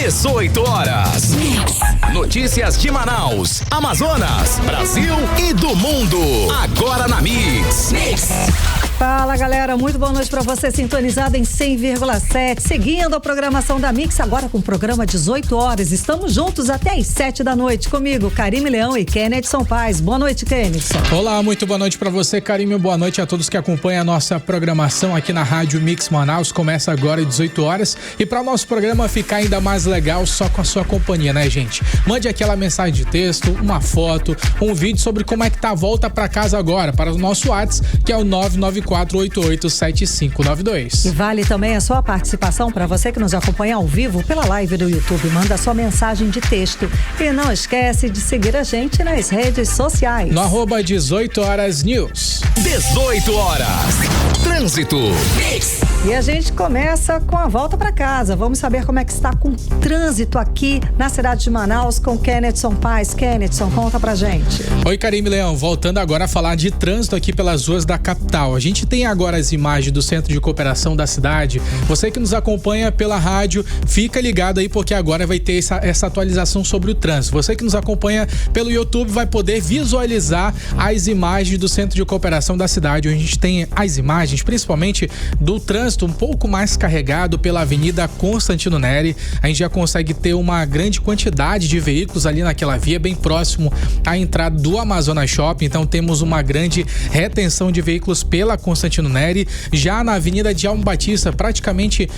18 horas. Notícias de Manaus, Amazonas, Brasil e do mundo. Agora na Mix. Fala, galera, muito boa noite pra você, sintonizado em 100,7, seguindo a programação da Mix, agora com o programa 18 horas. Estamos juntos até às 7 da noite, comigo, Karime Leão e Kennedson Paz. Boa noite, Kennedson. Olá, muito boa noite pra você, Karime. Boa noite a todos que acompanham a nossa programação aqui na Rádio Mix Manaus. Começa agora às 18 horas. E para o nosso programa ficar ainda mais legal, só com a sua companhia, né, gente? Mande aquela mensagem de texto, uma foto, um vídeo sobre como é que tá a volta pra casa agora, para o nosso WhatsApp, que é o 994887592. E vale também a sua participação para você que nos acompanha ao vivo pela live do YouTube. Manda sua mensagem de texto. E não esquece de seguir a gente nas redes sociais. No @18horasnews. 18 horas. Trânsito. E a gente começa com a volta para casa. Vamos saber como é que está com o trânsito aqui na cidade de Manaus com Kennedson Paz. Kennedson, conta pra gente. Oi, Karime Leão. Voltando agora a falar de trânsito aqui pelas ruas da capital. A gente tem agora as imagens do Centro de Cooperação da cidade. Você que nos acompanha pela rádio, fica ligado aí porque agora vai ter essa atualização sobre o trânsito. Você que nos acompanha pelo YouTube vai poder visualizar as imagens do Centro de Cooperação da cidade, onde a gente tem as imagens, principalmente do trânsito um pouco mais carregado pela Avenida Constantino Neri. A gente já consegue ter uma grande quantidade de veículos ali naquela via, bem próximo à entrada do Amazonas Shopping. Então temos uma grande retenção de veículos pela Constantino Neri. Já na Avenida Djalma Batista, praticamente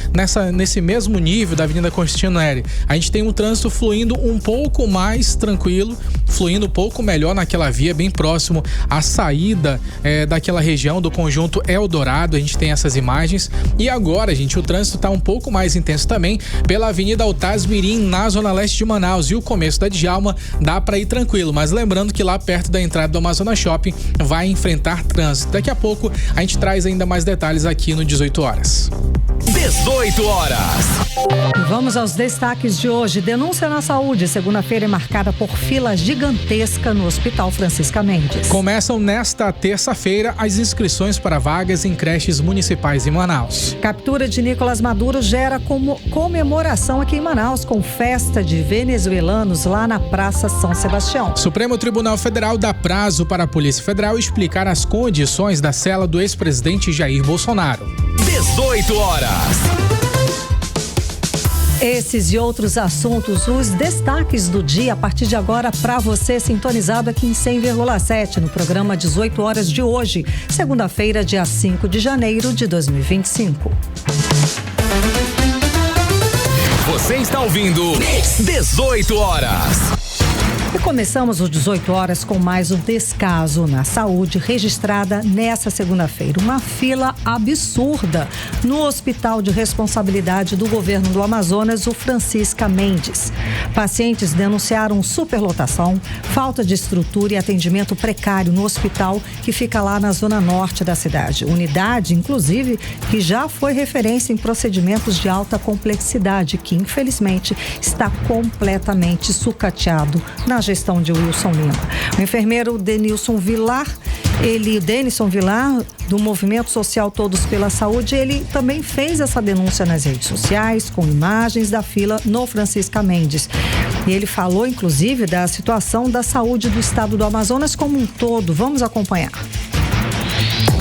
nesse mesmo nível da Avenida Constantino Neri, a gente tem um trânsito fluindo um pouco mais tranquilo, fluindo um pouco melhor naquela via, bem próximo à saída daquela região do conjunto Eldorado. A gente tem essas imagens. E agora, gente, o trânsito está um pouco mais intenso também pela Avenida Altaz Mirim, na zona leste de Manaus. E o começo da Djalma dá para ir tranquilo, mas lembrando que lá perto da entrada do Amazonas Shopping vai enfrentar trânsito. Daqui a pouco a gente traz ainda mais detalhes aqui no 18 horas. 18 horas. Vamos aos destaques de hoje. Denúncia na saúde. Segunda-feira é marcada por fila gigantesca no Hospital Francisca Mendes. Começam nesta terça-feira as inscrições para vagas em creches municipais em Manaus. Captura de Nicolás Maduro gera comemoração aqui em Manaus, com festa de venezuelanos lá na Praça São Sebastião. Supremo Tribunal Federal dá prazo para a Polícia Federal explicar as condições da cela do ex-presidente Jair Bolsonaro. 18 horas. Esses e outros assuntos, os destaques do dia a partir de agora para você sintonizado aqui em 100,7 no programa 18 horas de hoje, segunda-feira, dia 5 de janeiro de 2025. Você está ouvindo 18 horas. E começamos os 18 horas com mais um descaso na saúde registrada nessa segunda-feira. Uma fila absurda no hospital de responsabilidade do governo do Amazonas, o Francisca Mendes. Pacientes denunciaram superlotação, falta de estrutura e atendimento precário no hospital que fica lá na zona norte da cidade. Unidade, inclusive, que já foi referência em procedimentos de alta complexidade, que infelizmente está completamente sucateado na gestão de Wilson Lima. O enfermeiro Denilson Vilar, Denison Vilar, do Movimento Social Todos pela Saúde, ele também fez essa denúncia nas redes sociais, com imagens da fila no Francisca Mendes. E ele falou, inclusive, da situação da saúde do estado do Amazonas como um todo. Vamos acompanhar.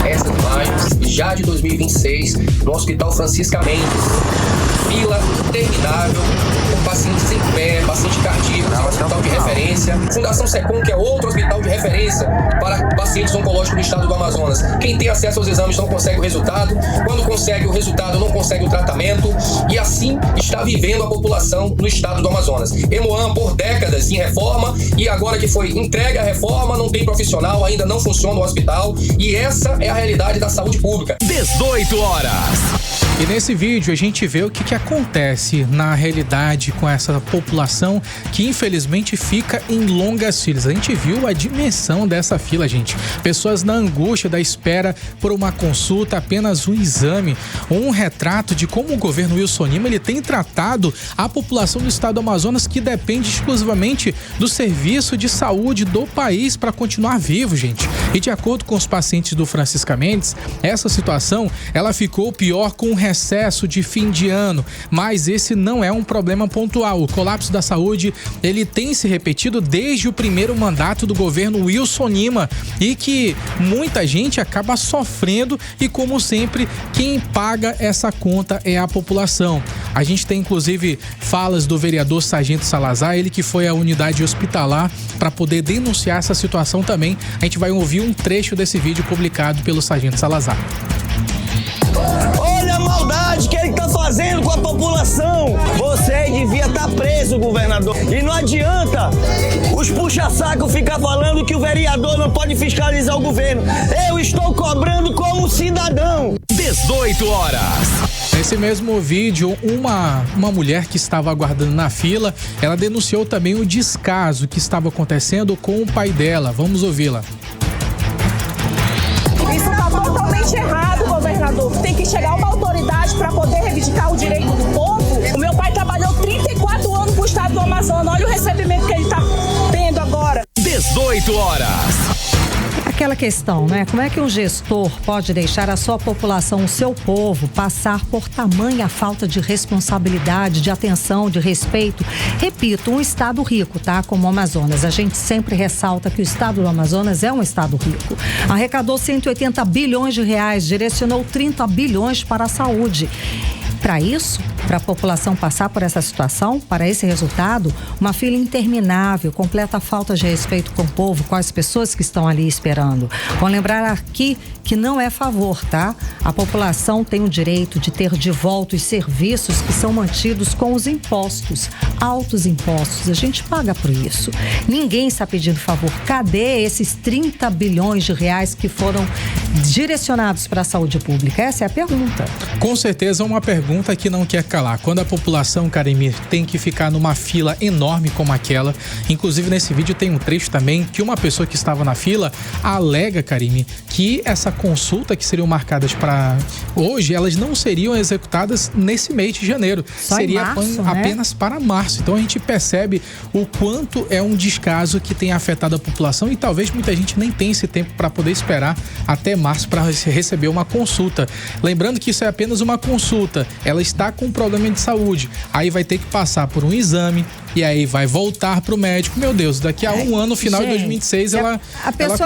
Essas imagens já de 2026 no Hospital Francisca Mendes. Fila interminável, com pacientes em pé, paciente cardíaco, hospital de referência. Fundação Secom, que é outro hospital de referência para pacientes oncológicos do estado do Amazonas. Quem tem acesso aos exames não consegue o resultado, quando consegue o resultado não consegue o tratamento, e assim está vivendo a população no estado do Amazonas. Hemoam por décadas em reforma, e agora que foi entregue a reforma, não tem profissional, ainda não funciona o hospital, e essa é a realidade da saúde pública. 18 horas. E nesse vídeo a gente vê o que acontece na realidade com essa população população que infelizmente fica em longas filas. A gente viu a dimensão dessa fila, gente. Pessoas na angústia da espera por uma consulta, apenas um exame. Um retrato de como o governo Wilson Lima ele tem tratado a população do estado do Amazonas, que depende exclusivamente do serviço de saúde do país para continuar vivo, gente. E de acordo com os pacientes do Francisca Mendes, essa situação ela ficou pior com o recesso de fim de ano, mas esse não é um problema pontual. O colapso da saúde ele tem se repetido desde o primeiro mandato do governo Wilson Lima e que muita gente acaba sofrendo e, como sempre, quem paga essa conta é a população. A gente tem inclusive falas do vereador Sargento Salazar, ele que foi à unidade hospitalar para poder denunciar essa situação também. A gente vai ouvir um trecho desse vídeo publicado pelo Sargento Salazar. Olha a maldade que ele tá fazendo com a população. Você devia estar preso, governador. E não adianta os puxa-saco ficar falando que o vereador não pode fiscalizar o governo. Eu estou cobrando como cidadão. 18 horas. Nesse mesmo vídeo, uma mulher que estava aguardando na fila, ela denunciou também o descaso que estava acontecendo com o pai dela. Vamos ouvi-la. Isso está totalmente errado, governador. Tem que chegar uma autoridade para poder reivindicar o direito do povo. O meu pai trabalhou 34 anos pro estado do Amazonas. Olha o recebimento que ele está tendo agora. 18 horas. Aquela questão, né? Como é que um gestor pode deixar a sua população, o seu povo, passar por tamanha falta de responsabilidade, de atenção, de respeito? Repito, um estado rico, tá? Como o Amazonas. A gente sempre ressalta que o estado do Amazonas é um estado rico. Arrecadou 180 bilhões de reais, direcionou 30 bilhões para a saúde. Para isso, para a população passar por essa situação, para esse resultado, uma fila interminável, completa falta de respeito com o povo, com as pessoas que estão ali esperando. Vou lembrar aqui que não é favor, tá? A população tem o direito de ter de volta os serviços que são mantidos com os impostos, altos impostos. A gente paga por isso. Ninguém está pedindo favor. Cadê esses 30 bilhões de reais que foram direcionados para a saúde pública? Essa é a pergunta. Com certeza, uma pergunta que não quer calar. Quando a população, Karime, tem que ficar numa fila enorme como aquela, inclusive nesse vídeo tem um trecho também que uma pessoa que estava na fila alega, Karime, que essa consulta que seriam marcadas para hoje, elas não seriam executadas nesse mês de janeiro. Só seria em março, apenas para março. Então a gente percebe o quanto é um descaso que tem afetado a população e talvez muita gente nem tenha esse tempo para poder esperar até março para receber uma consulta. Lembrando que isso é apenas uma consulta. Ela está com um problema de saúde. Aí vai ter que passar por um exame e aí vai voltar pro médico. Meu Deus, daqui a um ano, no final de 2026, ela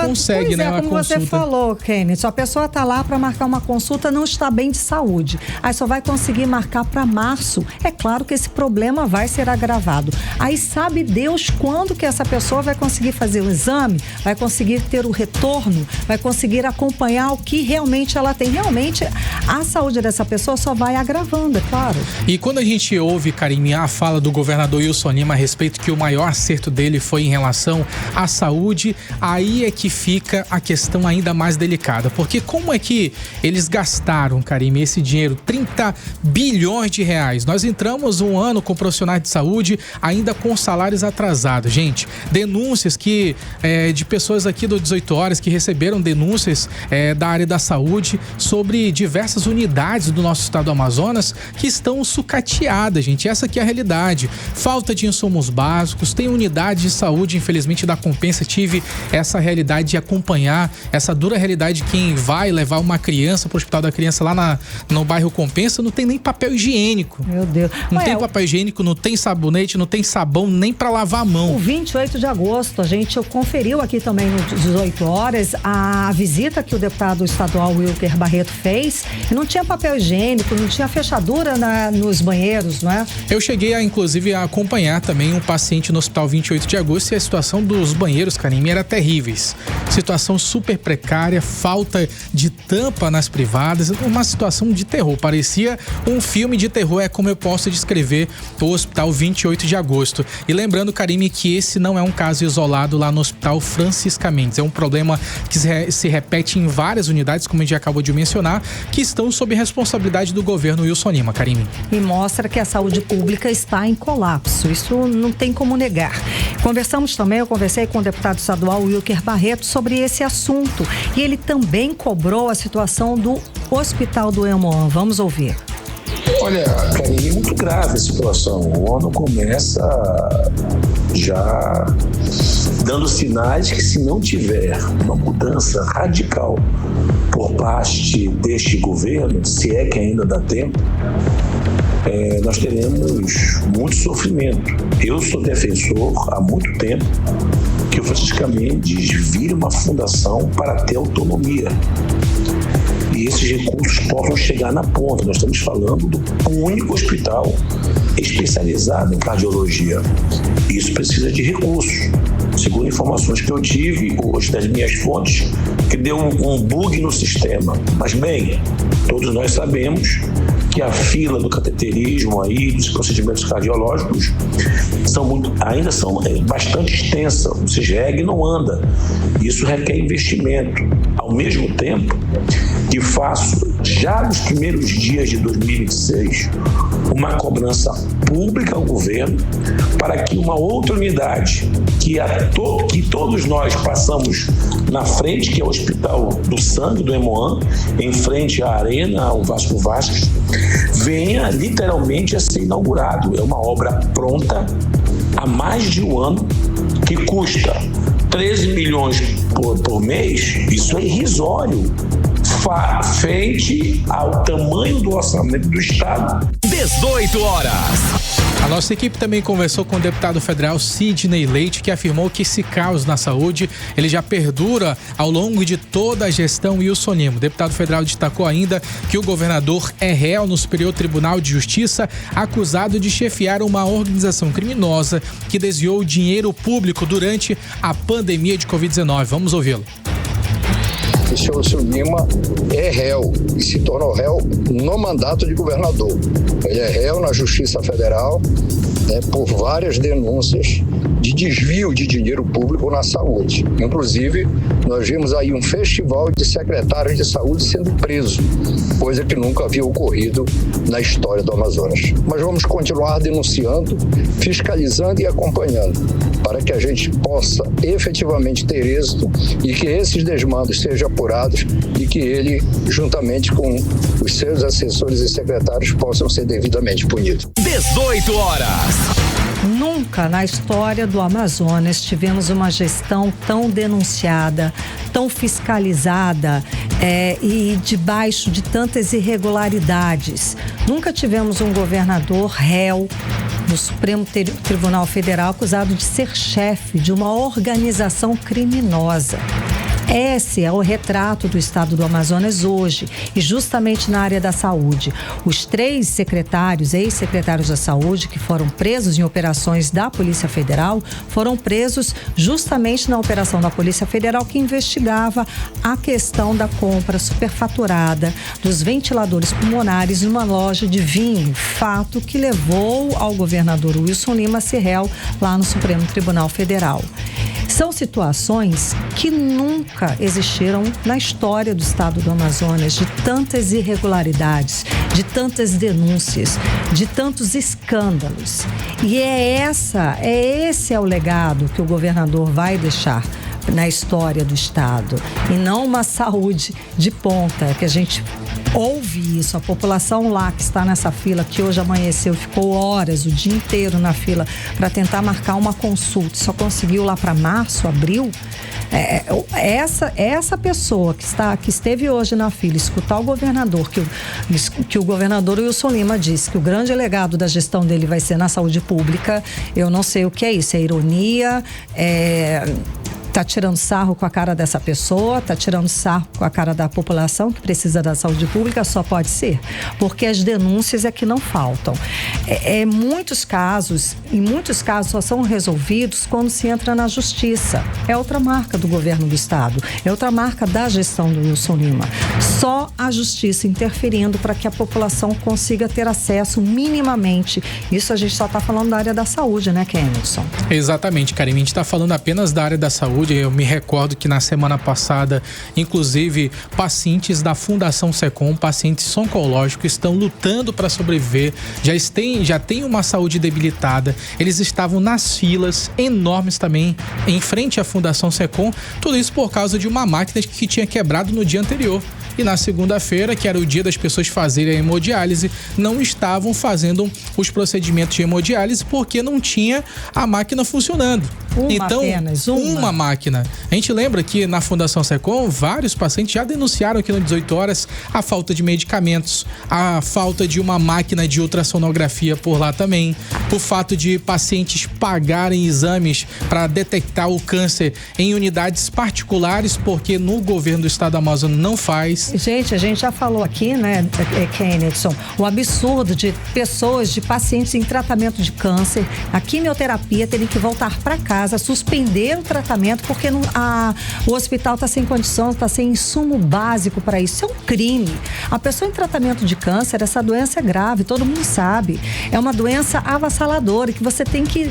consegue, né, uma como consulta. Você falou, Kenneth, se a pessoa tá lá para marcar uma consulta, não está bem de saúde. Aí só vai conseguir marcar para março. É claro que esse problema vai ser agravado. Aí sabe Deus quando que essa pessoa vai conseguir fazer o exame, vai conseguir ter o retorno, vai conseguir acompanhar o que realmente ela tem. Realmente, a saúde dessa pessoa só vai agravando, é claro. E quando a gente ouve, Karime, a fala do governador Wilson Lima a respeito que o maior acerto dele foi em relação à saúde, aí é que fica a questão ainda mais delicada. Porque como é que eles gastaram, Karime, esse dinheiro? 30 bilhões de reais. Nós entramos um ano com profissionais de saúde ainda com salários atrasados. Gente, denúncias de pessoas aqui do 18 Horas que receberam denúncias da área da saúde sobre diversas unidades do nosso estado do Amazonas que estão sucateadas, gente. Essa aqui é a realidade. Falta de insumos básicos, tem unidade de saúde, infelizmente da Compensa tive essa realidade de acompanhar, essa dura realidade de quem vai levar uma criança para o Hospital da Criança lá no bairro Compensa, não tem nem papel higiênico. Meu Deus. Não tem papel higiênico, não tem sabonete, não tem sabão nem para lavar a mão. O 28 de agosto, a gente conferiu aqui também no 18 Horas a visita que o deputado estadual Wilker Barreto fez e não tinha papel higiênico, não tinha fechadura nos banheiros, não é? Eu cheguei inclusive a acompanhar também um paciente no hospital 28 de agosto e a situação dos banheiros, Karime, era terríveis. Situação super precária, falta de tampa nas privadas, uma situação de terror. Parecia um filme de terror, é como eu posso descrever o hospital 28 de agosto. E lembrando, Karime, que esse não é um caso isolado lá no hospital Francisca Mendes. É um problema que se repete em várias unidades, como a gente acabou de mencionar, que estão sob responsabilidade do governo Wilson Lima, Karime. E mostra que a saúde pública está em colapso. Isso Isso não tem como negar. Eu conversei com o deputado estadual Wilker Barreto sobre esse assunto. E ele também cobrou a situação do Hospital do Hemoan. Vamos ouvir. Olha, Karine, é muito grave a situação. O ano começa já dando sinais que, se não tiver uma mudança radical por parte deste governo, se é que ainda dá tempo, nós teremos muito sofrimento. Eu sou defensor há muito tempo que o Francisca Mendes vire uma fundação para ter autonomia. E esses recursos possam chegar na ponta. Nós estamos falando do único hospital especializado em cardiologia. Isso precisa de recursos. Segundo informações que eu tive hoje das minhas fontes, que deu um bug no sistema. Mas, bem, todos nós sabemos que a fila do cateterismo aí, dos procedimentos cardiológicos, ainda são bastante extensa. O CIGEG não anda. Isso requer investimento. Ao mesmo tempo que faço, já nos primeiros dias de 2026, uma cobrança pública ao governo para que uma outra unidade que todos nós passamos na frente, que é o Hospital do Sangue, do Hemoan, em frente à Arena, ao Vasco Vasques, venha literalmente a ser inaugurado. É uma obra pronta há mais de um ano, que custa 13 milhões por mês. Isso é irrisório frente ao tamanho do orçamento do Estado. 18 horas. A nossa equipe também conversou com o deputado federal Sidney Leite, que afirmou que esse caos na saúde ele já perdura ao longo de toda a gestão Wilson Lima. O deputado federal destacou ainda que o governador é réu no Superior Tribunal de Justiça, acusado de chefiar uma organização criminosa que desviou dinheiro público durante a pandemia de Covid-19. Vamos ouvi-lo. O senhor Wilson Lima é réu e se tornou réu no mandato de governador. Ele é réu na Justiça Federal, por várias denúncias de desvio de dinheiro público na saúde. Inclusive, nós vimos aí um festival de secretários de saúde sendo preso, coisa que nunca havia ocorrido na história do Amazonas. Mas vamos continuar denunciando, fiscalizando e acompanhando, para que a gente possa efetivamente ter êxito e que esses desmandos sejam apurados e que ele, juntamente com os seus assessores e secretários, possam ser devidamente punidos. 18 horas. Nunca na história do Amazonas tivemos uma gestão tão denunciada, tão fiscalizada e debaixo de tantas irregularidades. Nunca tivemos um governador réu do Supremo Tribunal Federal acusado de ser chefe de uma organização criminosa. Esse é o retrato do estado do Amazonas hoje, e justamente na área da saúde. Os 3 secretários, ex-secretários da saúde, que foram presos em operações da Polícia Federal, foram presos justamente na operação da Polícia Federal que investigava a questão da compra superfaturada dos ventiladores pulmonares numa loja de vinho, fato que levou ao governador Wilson Lima a ser réu lá no Supremo Tribunal Federal. São situações que nunca existiram na história do estado do Amazonas, de tantas irregularidades, de tantas denúncias, de tantos escândalos. E esse é o legado que o governador vai deixar na história do estado, e não uma saúde de ponta, que a gente ouve isso. A população lá que está nessa fila, que hoje amanheceu, ficou horas, o dia inteiro na fila para tentar marcar uma consulta, só conseguiu lá para março, abril. Essa pessoa que esteve hoje na fila, escutar o governador, que o governador Wilson Lima disse que o grande legado da gestão dele vai ser na saúde pública, eu não sei o que é isso, é ironia, tá tirando sarro com a cara dessa pessoa, tá tirando sarro com a cara da população que precisa da saúde pública, só pode ser, porque as denúncias é que não faltam. Em muitos casos só são resolvidos quando se entra na justiça. É outra marca do governo do estado, é outra marca da gestão do Wilson Lima. Só a justiça interferindo para que a população consiga ter acesso minimamente. Isso a gente só está falando da área da saúde, né, Kenilson? Exatamente, Karine. A gente está falando apenas da área da saúde, saúde. Eu me recordo que na semana passada, inclusive, pacientes da Fundação Secom, pacientes oncológicos, estão lutando para sobreviver, já tem uma saúde debilitada. Eles estavam nas filas enormes também em frente à Fundação Secom, tudo isso por causa de uma máquina que tinha quebrado no dia anterior. E na segunda-feira, que era o dia das pessoas fazerem a hemodiálise, não estavam fazendo os procedimentos de hemodiálise porque não tinha a máquina funcionando. Uma máquina. A gente lembra que na Fundação Secom, vários pacientes já denunciaram aqui no 18 horas a falta de medicamentos, a falta de uma máquina de ultrassonografia por lá também, o fato de pacientes pagarem exames para detectar o câncer em unidades particulares, porque no governo do estado do Amazonas não faz. Gente, a gente já falou aqui, né, Kennedson, o absurdo de pessoas, de pacientes em tratamento de câncer, a quimioterapia, terem que voltar para casa, suspender o tratamento porque o hospital está sem condição, está sem insumo básico para isso. Isso é um crime. A pessoa em tratamento de câncer, essa doença é grave, todo mundo sabe. É uma doença avassaladora que você tem que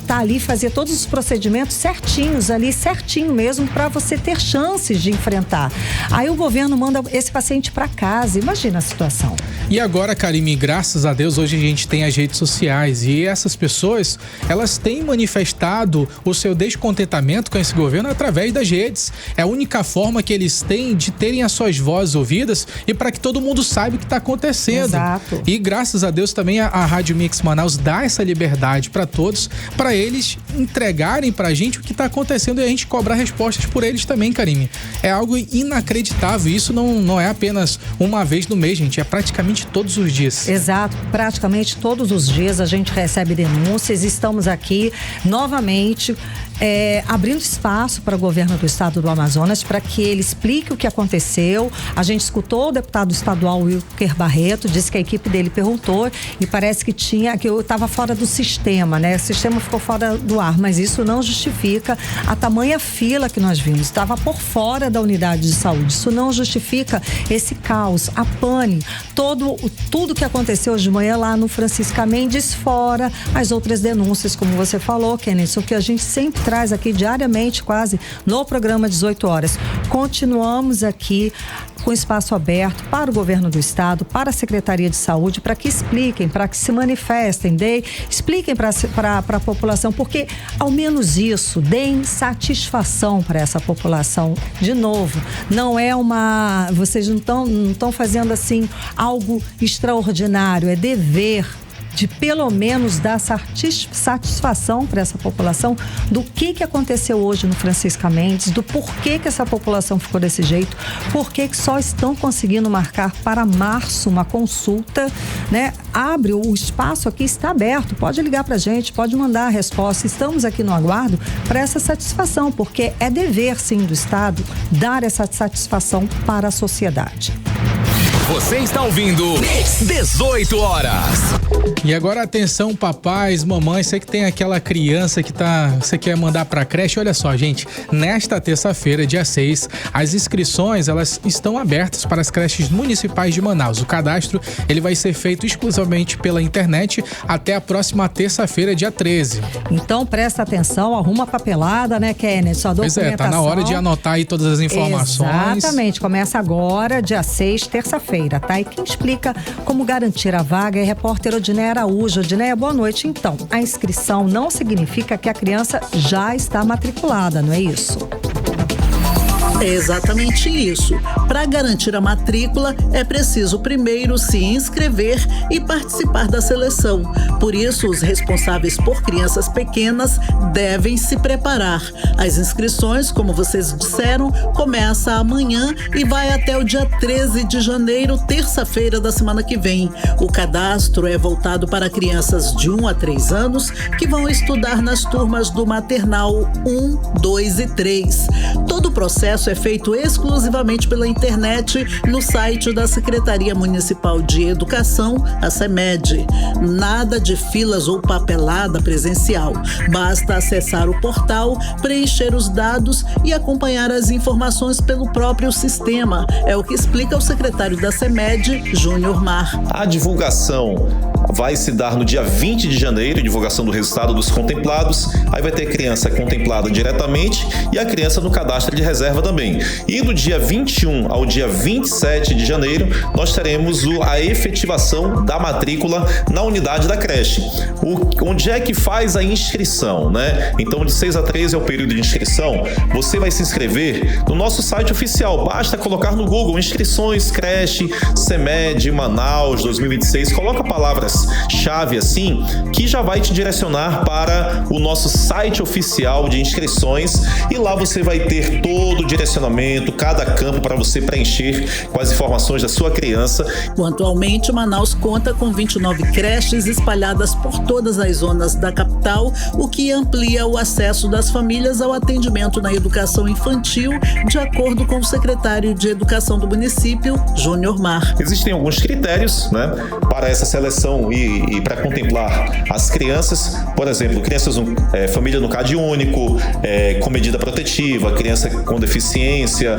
tá ali, fazer todos os procedimentos certinhos ali, certinho mesmo, para você ter chances de enfrentar. Aí o governo manda esse paciente para casa. Imagina a situação. E agora, Karime, graças a Deus, hoje a gente tem as redes sociais e essas pessoas, elas têm manifestado o seu descontentamento com esse governo através das redes. É a única forma que eles têm de terem as suas vozes ouvidas e para que todo mundo saiba o que está acontecendo. Exato. E graças a Deus também a Rádio Mix Manaus dá essa liberdade para todos, para eles entregarem pra gente o que está acontecendo e a gente cobrar respostas por eles também, Karime. É algo inacreditável. Isso não é apenas uma vez no mês, gente. É praticamente todos os dias. Exato. Praticamente todos os dias a gente recebe denúncias. Estamos aqui novamente abrindo espaço para o governo do estado do Amazonas para que ele explique o que aconteceu. A gente escutou o deputado estadual Wilker Barreto, disse que a equipe dele perguntou e parece que eu estava fora do sistema, né? O sistema ficou fora do ar, mas isso não justifica a tamanha fila que nós vimos. Estava por fora da unidade de saúde. Isso não justifica esse caos, a pane, tudo que aconteceu hoje de manhã lá no Francisca Mendes, fora as outras denúncias, como você falou, Kenneth, o que a gente sempre traz aqui diariamente, quase, no programa 18 horas. Continuamos aqui com espaço aberto para o governo do estado, para a Secretaria de Saúde, para que expliquem, para que se manifestem, expliquem para a população, porque ao menos isso, deem satisfação para essa população. De novo, não é vocês não estão fazendo assim algo extraordinário, é dever de pelo menos dar satisfação para essa população do que aconteceu hoje no Francisca Mendes, do porquê que essa população ficou desse jeito, porquê que só estão conseguindo marcar para março uma consulta, né? O espaço aqui está aberto, pode ligar para a gente, pode mandar a resposta, estamos aqui no aguardo para essa satisfação, porque é dever sim do Estado dar essa satisfação para a sociedade. Você está ouvindo 18 horas. E agora atenção, papais, mamães, você que tem aquela criança que você quer mandar pra creche, olha só, gente, nesta terça-feira, dia 6, as inscrições, elas estão abertas para as creches municipais de Manaus. O cadastro, ele vai ser feito exclusivamente pela internet até a próxima terça-feira, dia 13. Então, presta atenção, arruma a papelada, né, Kenneth? Sua documentação. Pois tá na hora de anotar aí todas as informações. Exatamente, começa agora, dia 6, terça-feira, tá? E quem explica como garantir a vaga é a repórter Odineia Araújo. Odineia, boa noite. Então, a inscrição não significa que a criança já está matriculada, não é isso? É exatamente isso. Para garantir a matrícula, é preciso primeiro se inscrever e participar da seleção. Por isso, os responsáveis por crianças pequenas devem se preparar. As inscrições, como vocês disseram, começa amanhã e vai até o dia 13 de janeiro, terça-feira da semana que vem. O cadastro é voltado para crianças de 1 a 3 anos que vão estudar nas turmas do maternal 1, 2 e 3. Todo o processo é feito exclusivamente pela internet no site da Secretaria Municipal de Educação, a SEMED. Nada de filas ou papelada presencial. Basta acessar o portal, preencher os dados e acompanhar as informações pelo próprio sistema. É o que explica o secretário da SEMED, Júnior Mar. A divulgação vai se dar no dia 20 de janeiro, divulgação do resultado dos contemplados. Aí vai ter criança contemplada diretamente e a criança no cadastro de reserva também. E do dia 21 ao dia 27 de janeiro, nós teremos a efetivação da matrícula na unidade da creche. Onde é que faz a inscrição, né? Então, de 6 a 13 é o período de inscrição. Você vai se inscrever no nosso site oficial. Basta colocar no Google inscrições creche CEMED Manaus 2026. Coloca palavras-chave assim, que já vai te direcionar para o nosso site oficial de inscrições e lá você vai ter todo o direcionamento, cada campo para você preencher com as informações da sua criança. Atualmente, Manaus conta com 29 creches espalhadas por todas as zonas da capital, o que amplia o acesso das famílias ao atendimento na educação infantil, de acordo com o secretário de Educação do município, Júnior Mar. Existem alguns critérios, né, para essa seleção e para contemplar as crianças, por exemplo, família no CAD único, com medida protetiva, criança com deficiência,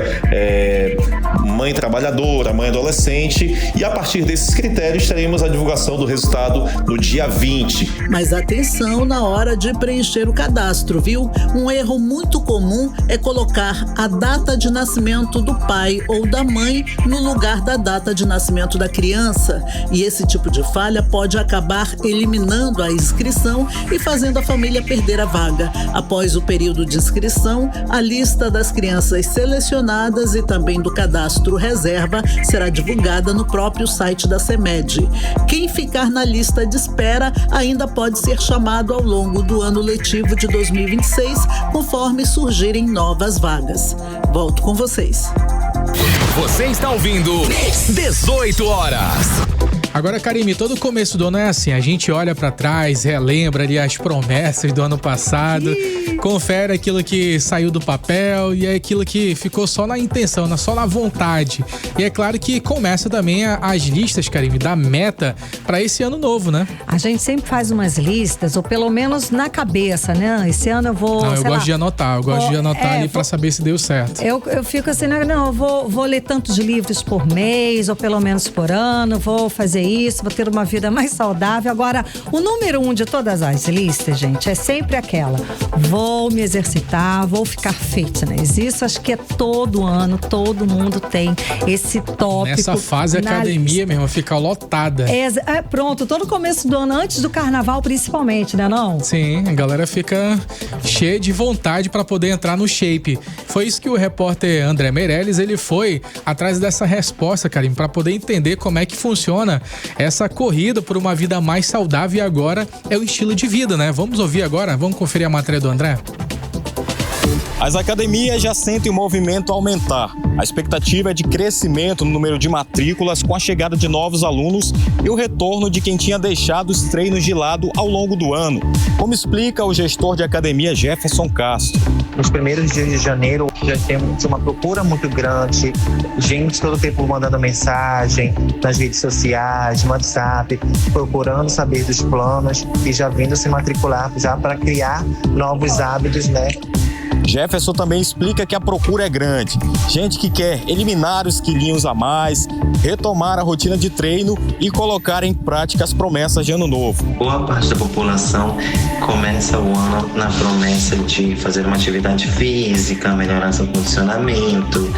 mãe trabalhadora, mãe adolescente, e a partir desses critérios teremos a divulgação do resultado no dia 20. Mas atenção na hora de preencher o cadastro, viu? Um erro muito comum é colocar a data de nascimento do pai ou da mãe no lugar da data de nascimento da criança. E esse tipo de falha pode acabar eliminando a inscrição e fazendo a família perder a vaga. Após o período de inscrição, a lista das crianças selecionadas e também do cadastro reserva será divulgada no próprio site da CEMED. Quem ficar na lista de espera ainda pode ser chamado ao longo do ano letivo de 2026, conforme surgirem novas vagas. Volto com vocês. Você está ouvindo 18 horas. Agora, Karime, todo começo do ano é assim, a gente olha pra trás, relembra ali as promessas do ano passado, confere aquilo que saiu do papel e é aquilo que ficou só na intenção, só na vontade. E é claro que começa também as listas, Karime, da meta pra esse ano novo, né? A gente sempre faz umas listas, ou pelo menos na cabeça, né? Esse ano eu vou, eu gosto de anotar, ali pra saber se deu certo. Eu fico assim, não, eu vou ler tantos livros por mês, ou pelo menos por ano, vou fazer isso, vou ter uma vida mais saudável. Agora, o número 1 de todas as listas, gente, é sempre aquela: vou me exercitar, vou ficar fitness. Isso acho que é todo ano, todo mundo tem esse tópico. Nessa fase, a academia mesmo fica lotada. Pronto, todo começo do ano, antes do carnaval principalmente, né não? Sim, a galera fica cheia de vontade para poder entrar no shape. Foi isso que o repórter André Meirelles, ele foi atrás dessa resposta, Karime, para poder entender como é que funciona essa corrida por uma vida mais saudável, e agora é o estilo de vida, né? Vamos ouvir agora? Vamos conferir a matéria do André? As academias já sentem o movimento aumentar. A expectativa é de crescimento no número de matrículas com a chegada de novos alunos e o retorno de quem tinha deixado os treinos de lado ao longo do ano, como explica o gestor de academia Jefferson Castro. Nos primeiros dias de janeiro já temos uma procura muito grande, gente todo tempo mandando mensagem nas redes sociais, no WhatsApp, procurando saber dos planos e já vindo se matricular já para criar novos hábitos, né? Jefferson também explica que a procura é grande. Gente que quer eliminar os quilinhos a mais, retomar a rotina de treino e colocar em prática as promessas de ano novo. Boa parte da população começa o ano na promessa de fazer uma atividade física, melhorar seu condicionamento,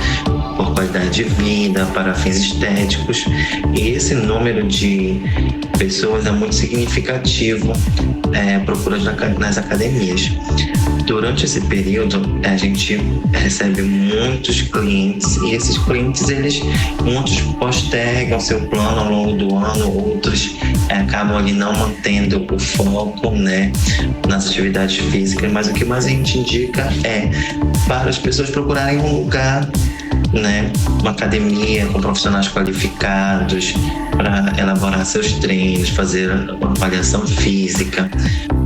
por qualidade de vida, para fins estéticos. E esse número de pessoas é muito significativo, procura nas academias. Durante esse período, a gente recebe muitos clientes e esses clientes, muitos postergam seu plano ao longo do ano, outros acabam ali não mantendo o foco, né, nas atividades físicas, mas o que mais a gente indica é para as pessoas procurarem um lugar, né, uma academia com profissionais qualificados para elaborar seus treinos, fazer uma avaliação física.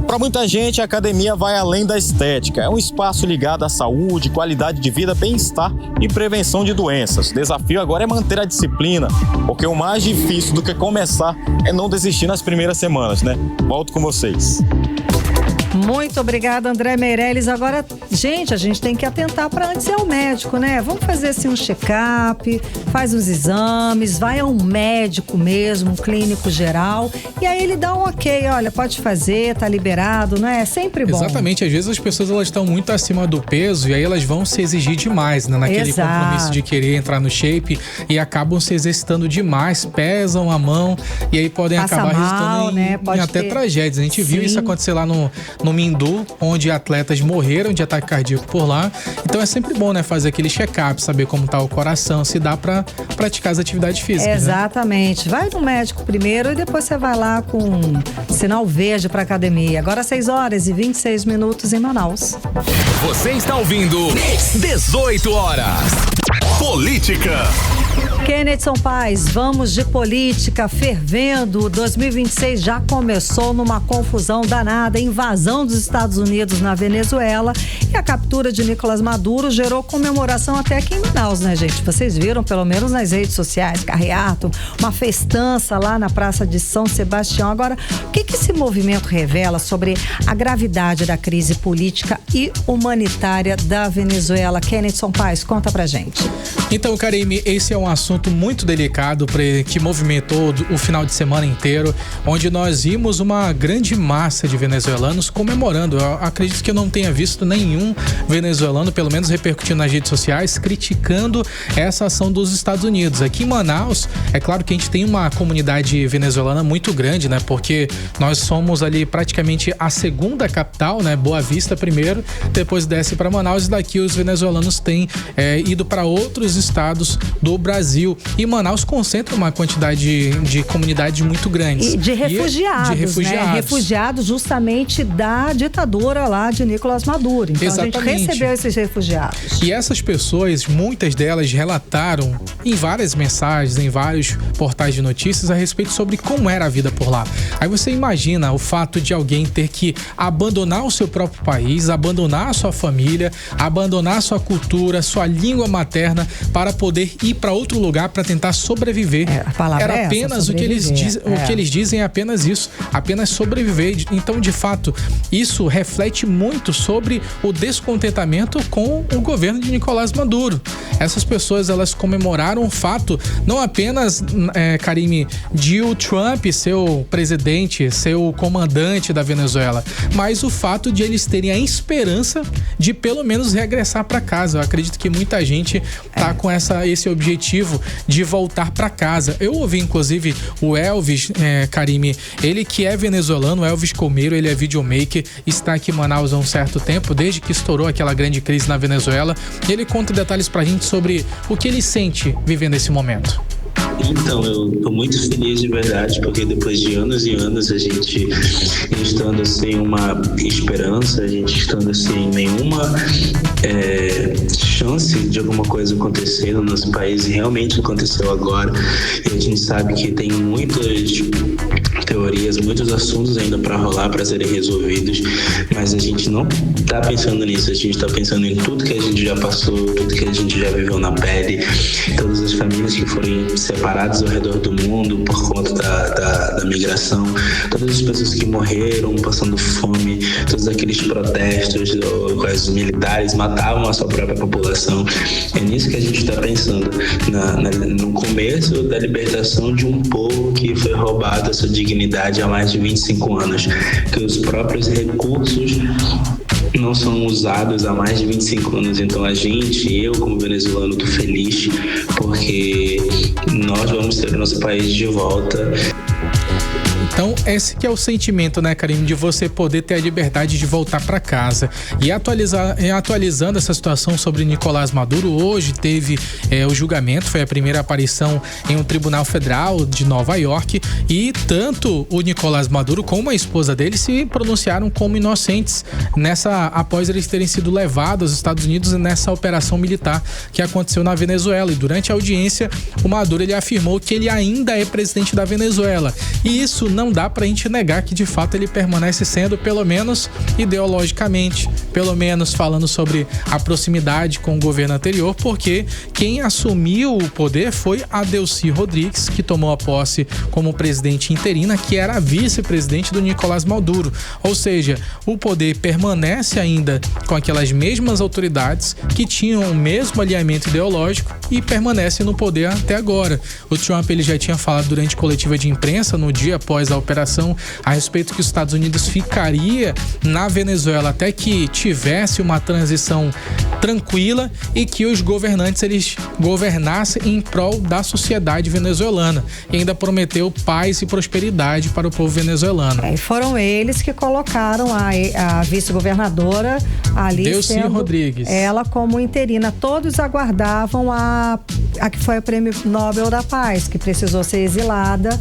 Para muita gente, a academia vai além da estética. É um espaço ligado à saúde, qualidade de vida, bem-estar e prevenção de doenças. O desafio agora é manter a disciplina, porque o mais difícil do que começar é não desistir nas primeiras semanas, né? Volto com vocês. Muito obrigada, André Meirelles. Agora, gente, a gente tem que atentar para antes ir ao médico, né? Vamos fazer assim um check-up, faz uns exames, vai a um médico mesmo, um clínico geral, e aí ele dá um ok, olha, pode fazer, tá liberado, não é? É sempre bom. Exatamente, às vezes as pessoas elas estão muito acima do peso e aí elas vão se exigir demais, né? Naquele compromisso de querer entrar no shape e acabam se exercitando demais, pesam a mão e aí podem acabar resultando em até tragédias. A gente viu isso acontecer lá no Mindu, onde atletas morreram de ataque cardíaco por lá. Então é sempre bom, né, fazer aquele check-up, saber como tá o coração, se dá pra praticar as atividades físicas. Exatamente. Né? Vai no médico primeiro e depois você vai lá com sinal verde pra academia. Agora 6h26 em Manaus. Você está ouvindo 18 horas. Política. Kennedson Paes, vamos de política fervendo. 2026 já começou numa confusão danada, invasão dos Estados Unidos na Venezuela e a captura de Nicolás Maduro gerou comemoração até aqui em Manaus, né, gente? Vocês viram, pelo menos nas redes sociais, carreato, uma festança lá na Praça de São Sebastião. Agora, o que esse movimento revela sobre a gravidade da crise política e humanitária da Venezuela? Kennedson Paes, conta pra gente. Então, Karime, esse é um assunto muito delicado que movimentou o final de semana inteiro, onde nós vimos uma grande massa de venezuelanos comemorando. Eu acredito que eu não tenha visto nenhum venezuelano, pelo menos repercutindo nas redes sociais, criticando essa ação dos Estados Unidos. Aqui em Manaus, é claro que a gente tem uma comunidade venezuelana muito grande, né? Porque nós somos ali praticamente a segunda capital, né? Boa Vista primeiro, depois desce para Manaus e daqui os venezuelanos têm ido para outros estados do Brasil. E Manaus concentra uma quantidade de comunidades muito grandes. E de refugiados, né? Refugiados justamente da ditadura lá de Nicolás Maduro. Então exatamente. A gente recebeu esses refugiados. E essas pessoas, muitas delas relataram em várias mensagens, em vários portais de notícias a respeito sobre como era a vida por lá. Aí você imagina o fato de alguém ter que abandonar o seu próprio país, abandonar a sua família, abandonar a sua cultura, sua língua materna para poder ir para outro lugar para tentar sobreviver. A palavra era apenas essa, o que eles dizem é apenas isso, apenas sobreviver. Então, de fato, isso reflete muito sobre o descontentamento com o governo de Nicolás Maduro. Essas pessoas, elas comemoraram o fato, não apenas, Karime, de o Trump ser o presidente, ser o comandante da Venezuela, mas o fato de eles terem a esperança de pelo menos regressar para casa. Eu acredito que muita gente tá com esse objetivo de voltar para casa. Eu ouvi, inclusive, o Elvis, Karime, ele que é venezuelano, o Elvis Comeiro, ele é videomaker, está aqui em Manaus há um certo tempo, desde que estourou aquela grande crise na Venezuela. Ele conta detalhes pra gente sobre o que ele sente vivendo esse momento. Então, eu tô muito feliz de verdade, porque depois de anos e anos a gente estando sem uma esperança, a gente estando sem nenhuma chance de alguma coisa acontecer no nosso país, e realmente aconteceu agora, e a gente sabe que tem muitas teorias, muitos assuntos ainda para rolar, para serem resolvidos, mas a gente não tá pensando nisso, a gente tá pensando em tudo que a gente já passou, tudo que a gente já viveu na pele, todas as famílias que foram separadas ao redor do mundo por conta da migração, todas as pessoas que morreram passando fome, todos aqueles protestos com os militares matavam a sua própria população. É nisso que a gente está pensando, no começo da libertação de um povo que foi roubado a sua dignidade há mais de 25 anos, que os próprios recursos não são usados há mais de 25 anos. Então eu como venezuelano, tô feliz porque nós vamos ter o nosso país de volta. Então, esse que é o sentimento, né, Karime, de você poder ter a liberdade de voltar para casa. E atualizando essa situação sobre Nicolás Maduro, hoje teve o julgamento, foi a primeira aparição em um tribunal federal de Nova York, e tanto o Nicolás Maduro como a esposa dele se pronunciaram como inocentes após eles terem sido levados aos Estados Unidos nessa operação militar que aconteceu na Venezuela. E durante a audiência, o Maduro ele afirmou que ele ainda é presidente da Venezuela. E isso não não dá pra gente negar que de fato ele permanece sendo, pelo menos ideologicamente, pelo menos falando sobre a proximidade com o governo anterior, porque quem assumiu o poder foi a Delcy Rodrigues, que tomou a posse como presidente interina, que era a vice-presidente do Nicolás Maduro. Ou seja, o poder permanece ainda com aquelas mesmas autoridades que tinham o mesmo alinhamento ideológico e permanece no poder até agora. O Trump ele já tinha falado durante coletiva de imprensa no dia após a operação a respeito que os Estados Unidos ficaria na Venezuela até que tivesse uma transição tranquila e que os governantes eles governassem em prol da sociedade venezuelana. E ainda prometeu paz e prosperidade para o povo venezuelano. E foram eles que colocaram a vice-governadora ali, Delcy Rodrigues, ela como interina. Todos aguardavam a que foi a Prêmio Nobel da Paz, que precisou ser exilada,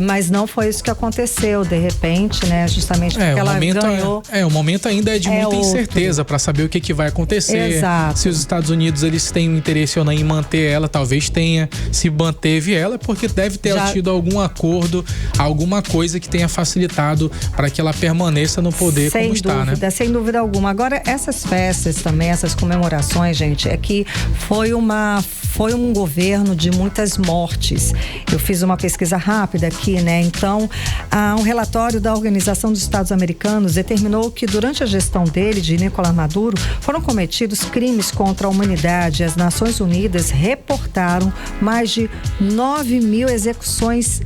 mas não foi isso que aconteceu, de repente, né? Justamente porque ela ganhou. O momento ainda é de muita incerteza para saber o que vai acontecer. Exato. Se os Estados Unidos eles têm um interesse ou não em manter ela, talvez tenha. Se manteve ela, porque deve ter tido algum acordo, alguma coisa que tenha facilitado para que ela permaneça no poder como está, né? Sem dúvida alguma. Agora, essas festas também, essas comemorações, gente, é que foi um governo de muitas mortes. Eu fiz uma pesquisa rápida aqui, né? Então, um relatório da Organização dos Estados Americanos determinou que durante a gestão dele, de Nicolás Maduro, foram cometidos crimes contra a humanidade. As Nações Unidas reportaram mais de 9 mil execuções,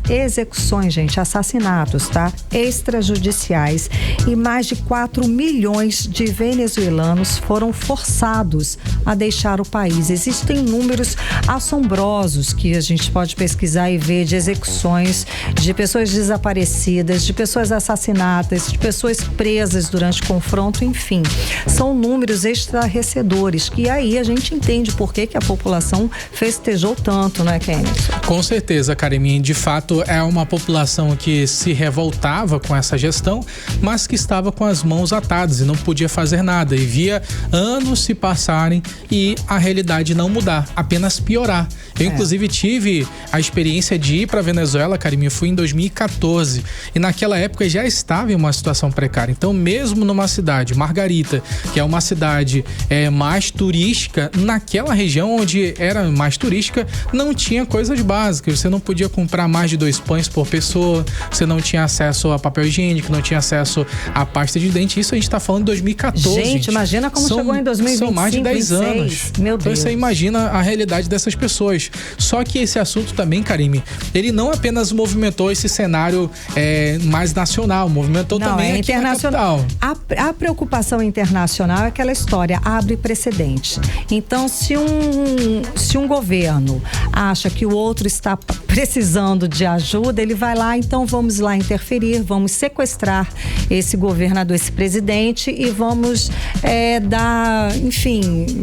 gente, assassinatos, tá? Extrajudiciais. E mais de 4 milhões de venezuelanos foram forçados a deixar o país. Existem números assombrosos que a gente pode pesquisar e ver de execuções, de pessoas desaparecidas, de pessoas assassinadas, de pessoas presas durante confronto, enfim. São números estarrecedores, que aí a gente entende por que a população festejou tanto, não é, Kenneth? Com certeza, Karime. De fato, é uma população que se revoltava com essa gestão, mas que estava com as mãos atadas e não podia fazer nada. E via anos se passarem e a realidade não mudar, apenas piorar. Eu, inclusive, tive a experiência de ir para Venezuela, Karime. Eu fui em 2014 e naquela época já estava em uma situação precária. Então, mesmo numa cidade, Margarita, que é uma cidade mais turística, naquela região onde era mais turística, não tinha coisas básicas. Você não podia comprar mais de 2 pães por pessoa, você não tinha acesso a papel higiênico, não tinha acesso a pasta de dente. Isso a gente está falando em 2014. Gente, imagina como chegou em 2025. São mais de 10 anos. Meu Deus. Então você imagina a realidade dessas pessoas. Só que esse assunto também, Karime, ele não apenas movimentou esse cenário mais nacional, movimentou também aqui internacional. Na capital. A preocupação internacional é aquela história, abre precedente. Então, se um governo acha que o outro está precisando de ajuda, ele vai lá, então vamos lá interferir, vamos sequestrar esse governador, esse presidente e vamos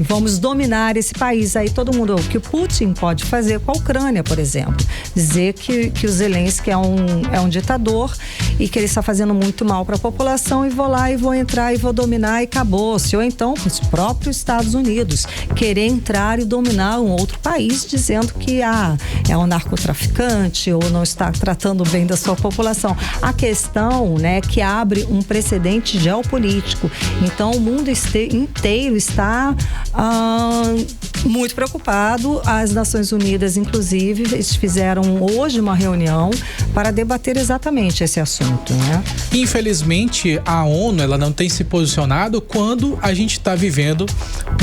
vamos dominar esse país. Aí todo mundo, o que o Putin pode fazer com a Ucrânia, por exemplo, dizer que o Zelensky é um ditador e que ele está fazendo muito mal para a população e vou lá e vou entrar e vou dominar e acabou-se. Ou então os próprios Estados Unidos querer entrar e dominar um outro país dizendo que é um narcotraficante ou não está tratando bem da sua população. A questão, né, que abre um precedente geopolítico. Então o mundo inteiro está muito preocupado. As Nações Unidas, inclusive, eles fizeram hoje uma reunião para debater exatamente esse assunto, né? Infelizmente, a ONU ela não tem se posicionado quando a gente está vivendo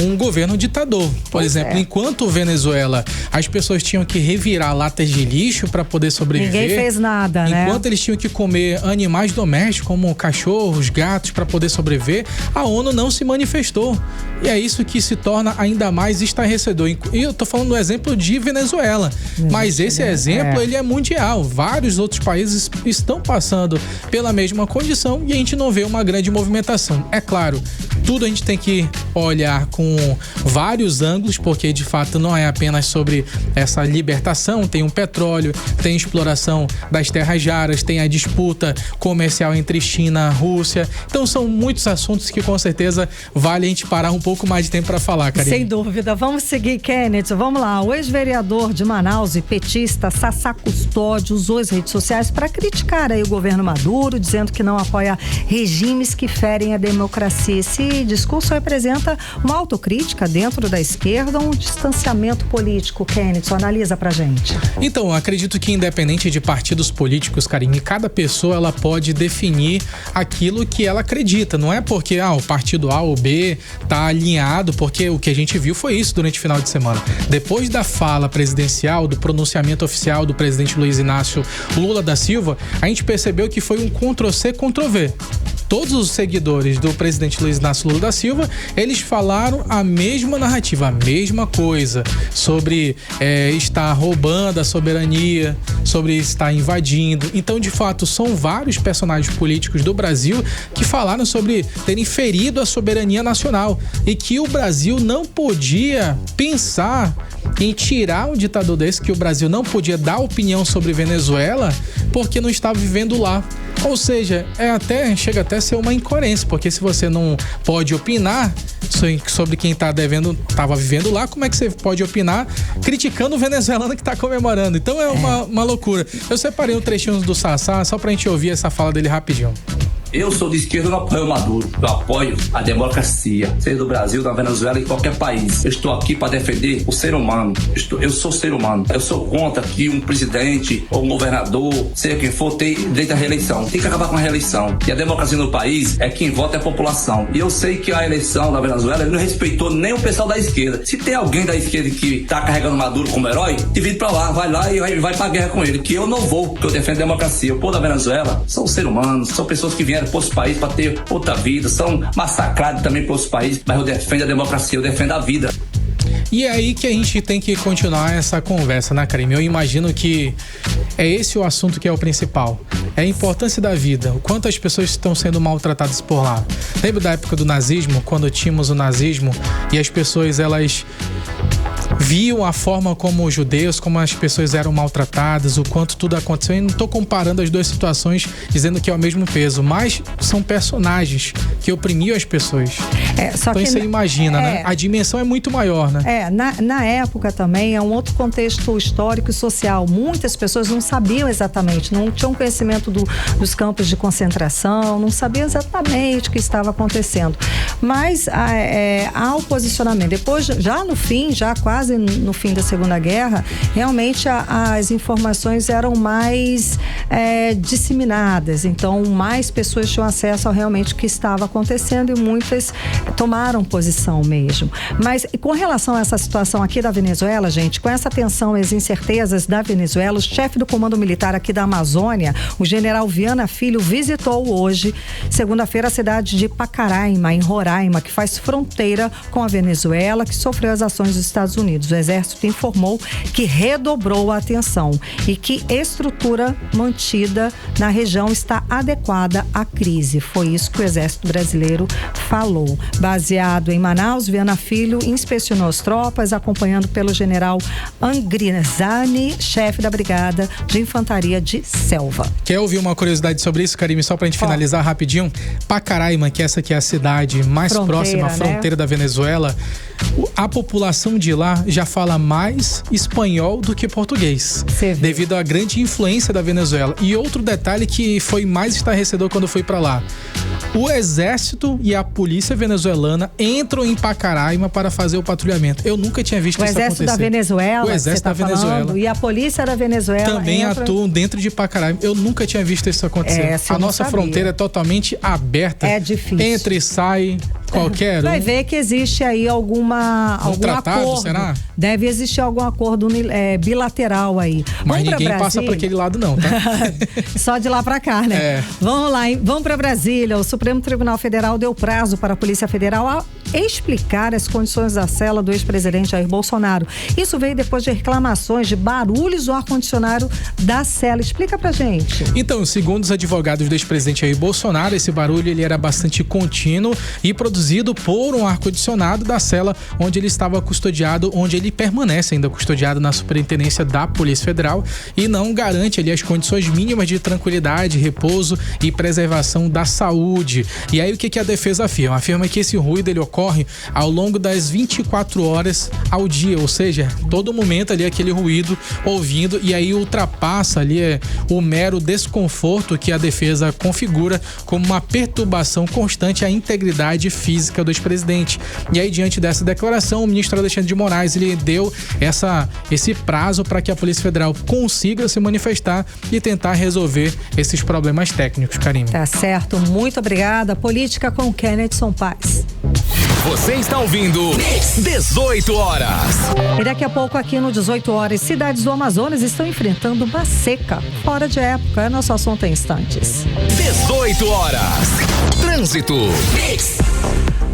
um governo ditador. Por exemplo, enquanto Venezuela, as pessoas tinham que revirar latas de lixo para poder sobreviver. Ninguém fez nada, né? Enquanto eles tinham que comer animais domésticos, como cachorros, gatos, para poder sobreviver, a ONU não se manifestou. E é isso que se torna ainda mais estarrecedor. E eu tô falando do exemplo de Venezuela, mas esse exemplo ele é mundial. Vários outros países estão passando pela mesma condição e a gente não vê uma grande movimentação. É claro, tudo a gente tem que olhar com vários ângulos, porque de fato não é apenas sobre essa libertação, tem um petróleo, tem exploração das terras raras, tem a disputa comercial entre China e Rússia. Então são muitos assuntos que com certeza vale a gente parar um pouco mais de tempo para falar, Karine. Sem dúvida. Vamos seguir, Kenneth. Vamos lá. O ex-vereador de Manaus e petista Sassá Custódio usou as redes sociais para criticar aí o governo Maduro, dizendo que não apoia regimes que ferem a democracia. Esse discurso representa uma autocrítica dentro da esquerda ou um distanciamento político, Kenneth? Analisa pra gente. Então, acredito que independente de partidos políticos, Karine, cada pessoa ela pode definir aquilo que ela acredita. Não é porque o partido A ou B tá alinhado, porque o que a gente viu foi isso durante o final de semana. Depois da fala presidencial, do pronunciamento oficial do presidente Luiz Inácio Lula da Silva, a gente percebeu que foi um Ctrl-C, Ctrl-V. Todos os seguidores do presidente Luiz Inácio Lula da Silva, eles falaram a mesma narrativa, a mesma coisa, sobre estar roubando a soberania, sobre estar invadindo. Então, de fato, são vários personagens políticos do Brasil que falaram sobre terem ferido a soberania nacional e que o Brasil não podia pensar em tirar um ditador desse, que o Brasil não podia dar opinião sobre Venezuela porque não estava vivendo lá. Ou seja, chega até a ser uma incoerência, porque se você não pode opinar sobre quem estava vivendo lá, como é que você pode opinar criticando o venezuelano que está comemorando? Então é uma loucura. Eu separei um trechinho do Sassá só pra gente ouvir essa fala dele rapidinho. Eu sou de esquerda, eu não apoio o Maduro. Eu apoio a democracia, seja do Brasil, da Venezuela, em qualquer país. Eu estou aqui para defender o ser humano. Eu sou ser humano. Eu sou contra que um presidente ou um governador, seja quem for, tenha direito à reeleição. Tem que acabar com a reeleição. E a democracia no país é quem vota é a população. E eu sei que a eleição da Venezuela ele não respeitou nem o pessoal da esquerda. Se tem alguém da esquerda que está carregando o Maduro como herói, divide para lá, vai lá e vai pra guerra com ele. Que eu não vou, porque eu defendo a democracia. O povo da Venezuela são seres humanos, são pessoas que vieram para outros países para ter outra vida, são massacrados também para outros países, mas eu defendo a democracia, eu defendo a vida. E é aí que a gente tem que continuar essa conversa, né, Karine? Eu imagino que é esse o assunto que é o principal. É a importância da vida, o quanto as pessoas estão sendo maltratadas por lá. Lembra da época do nazismo, quando tínhamos o nazismo e as pessoas, elas viam a forma como os judeus, como as pessoas eram maltratadas, o quanto tudo aconteceu. Eu não estou comparando as duas situações dizendo que é o mesmo peso, mas são personagens que oprimiam as pessoas. Então você imagina, né? A dimensão é muito maior, né? Na época também é um outro contexto histórico e social. Muitas pessoas não sabiam exatamente, não tinham conhecimento dos campos de concentração, não sabiam exatamente o que estava acontecendo. Mas há o posicionamento. Depois, já no fim, já quase no fim da Segunda Guerra, realmente as informações eram mais disseminadas, então mais pessoas tinham acesso ao realmente o que estava acontecendo e muitas tomaram posição mesmo. Mas com relação a essa situação aqui da Venezuela, gente, com essa tensão e as incertezas da Venezuela, o chefe do Comando Militar aqui da Amazônia, o general Viana Filho, visitou hoje, segunda-feira, a cidade de Pacaraima, em Roraima, que faz fronteira com a Venezuela, que sofreu as ações dos Estados Unidos. O Exército informou que redobrou a atenção e que estrutura mantida na região está adequada à crise. Foi isso que o Exército Brasileiro falou. Baseado em Manaus, Viana Filho inspecionou as tropas, acompanhado pelo general Angrizani, chefe da Brigada de Infantaria de Selva. Quer ouvir uma curiosidade sobre isso, Karime? Só pra gente finalizar rapidinho. Pacaraima, que essa aqui é a cidade mais próxima à fronteira da Venezuela, a população de lá já fala mais espanhol do que português, devido à grande influência da Venezuela. E outro detalhe que foi mais estarrecedor quando eu fui pra lá: o exército e a polícia venezuelana entram em Pacaraima para fazer o patrulhamento. Eu nunca tinha visto isso acontecer. O exército da Venezuela, o exército da Venezuela e a polícia da Venezuela também atuam dentro de Pacaraima. Eu nunca tinha visto isso acontecer. A nossa fronteira é totalmente aberta. É difícil. Entra e sai qualquer um. Vai ver que existe aí algum tratado, acordo. Será? Deve existir algum acordo bilateral aí. Mas ninguém passa para aquele lado não, tá? Só de lá para cá, né? Vamos lá, hein? Vamos para Brasília. O Supremo Tribunal Federal deu prazo para a Polícia Federal explicar as condições da cela do ex-presidente Jair Bolsonaro. Isso veio depois de reclamações de barulhos do ar-condicionado da cela. Explica pra gente. Então, segundo os advogados do ex-presidente Jair Bolsonaro, esse barulho ele era bastante contínuo e produzido por um ar-condicionado da cela onde ele estava custodiado, onde ele permanece ainda custodiado na Superintendência da Polícia Federal e não garante ali as condições mínimas de tranquilidade, repouso e preservação da saúde. E aí o que a defesa afirma? Afirma que esse ruído ele ocorre ao longo das 24 horas ao dia, ou seja, todo momento ali aquele ruído ouvindo, e aí ultrapassa ali o mero desconforto que a defesa configura como uma perturbação constante à integridade física do ex-presidente. E aí, diante dessa declaração, o ministro Alexandre de Moraes ele deu esse prazo para que a Polícia Federal consiga se manifestar e tentar resolver esses problemas técnicos, Karine. Tá certo, muito obrigada. Política com Kennedson Paz. Você está ouvindo 18 horas. E daqui a pouco aqui no 18 horas, cidades do Amazonas estão enfrentando uma seca fora de época. É nosso assunto em instantes. 18 horas. Trânsito.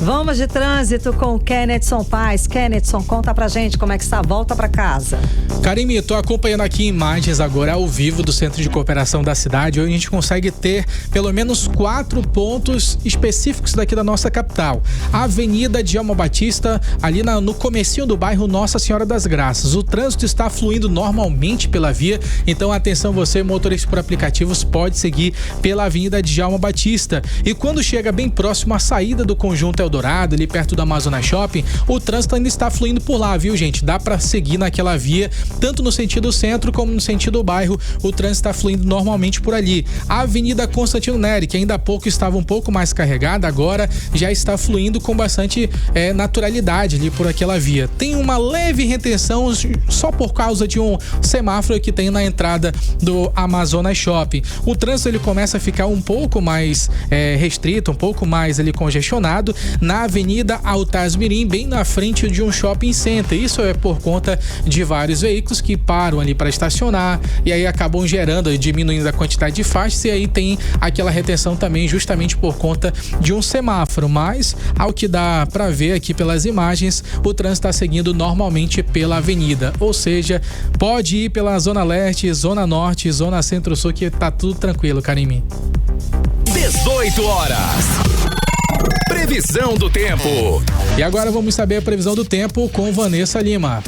Vamos de trânsito com o Kennedson Paz. Kennedson, conta pra gente como é que está a volta pra casa. Karine, tô acompanhando aqui imagens agora ao vivo do Centro de Cooperação da cidade, onde a gente consegue ter pelo menos 4 pontos específicos daqui da nossa capital. A Avenida Djalma Batista, ali no comecinho do bairro Nossa Senhora das Graças. O trânsito está fluindo normalmente pela via, então atenção você, motorista por aplicativos, pode seguir pela Avenida Djalma Batista. E quando chega bem próximo à saída do Conjunto Eldorado, ali perto do Amazonas Shopping, o trânsito ainda está fluindo por lá, viu, gente? Dá para seguir naquela via, tanto no sentido centro como no sentido bairro, o trânsito está fluindo normalmente por ali. A Avenida Constantino Neri, que ainda há pouco estava um pouco mais carregada, agora já está fluindo com bastante naturalidade ali por aquela via. Tem uma leve retenção só por causa de um semáforo que tem na entrada do Amazonas Shopping. O trânsito ele começa a ficar um pouco mais restrito, um pouco mais ali congestionado na Avenida Altaz Mirim, bem na frente de um shopping center. Isso é por conta de vários veículos que param ali para estacionar e aí acabam gerando, diminuindo a quantidade de faixas, e aí tem aquela retenção também justamente por conta de um semáforo. Mas ao que dá para ver aqui pelas imagens, o trânsito está seguindo normalmente pela avenida, ou seja, pode ir pela Zona Leste, Zona Norte, Zona Centro-Sul, que tá tudo tranquilo, Karime. 18 horas. Previsão do tempo. E agora vamos saber a previsão do tempo com Vanessa Lima.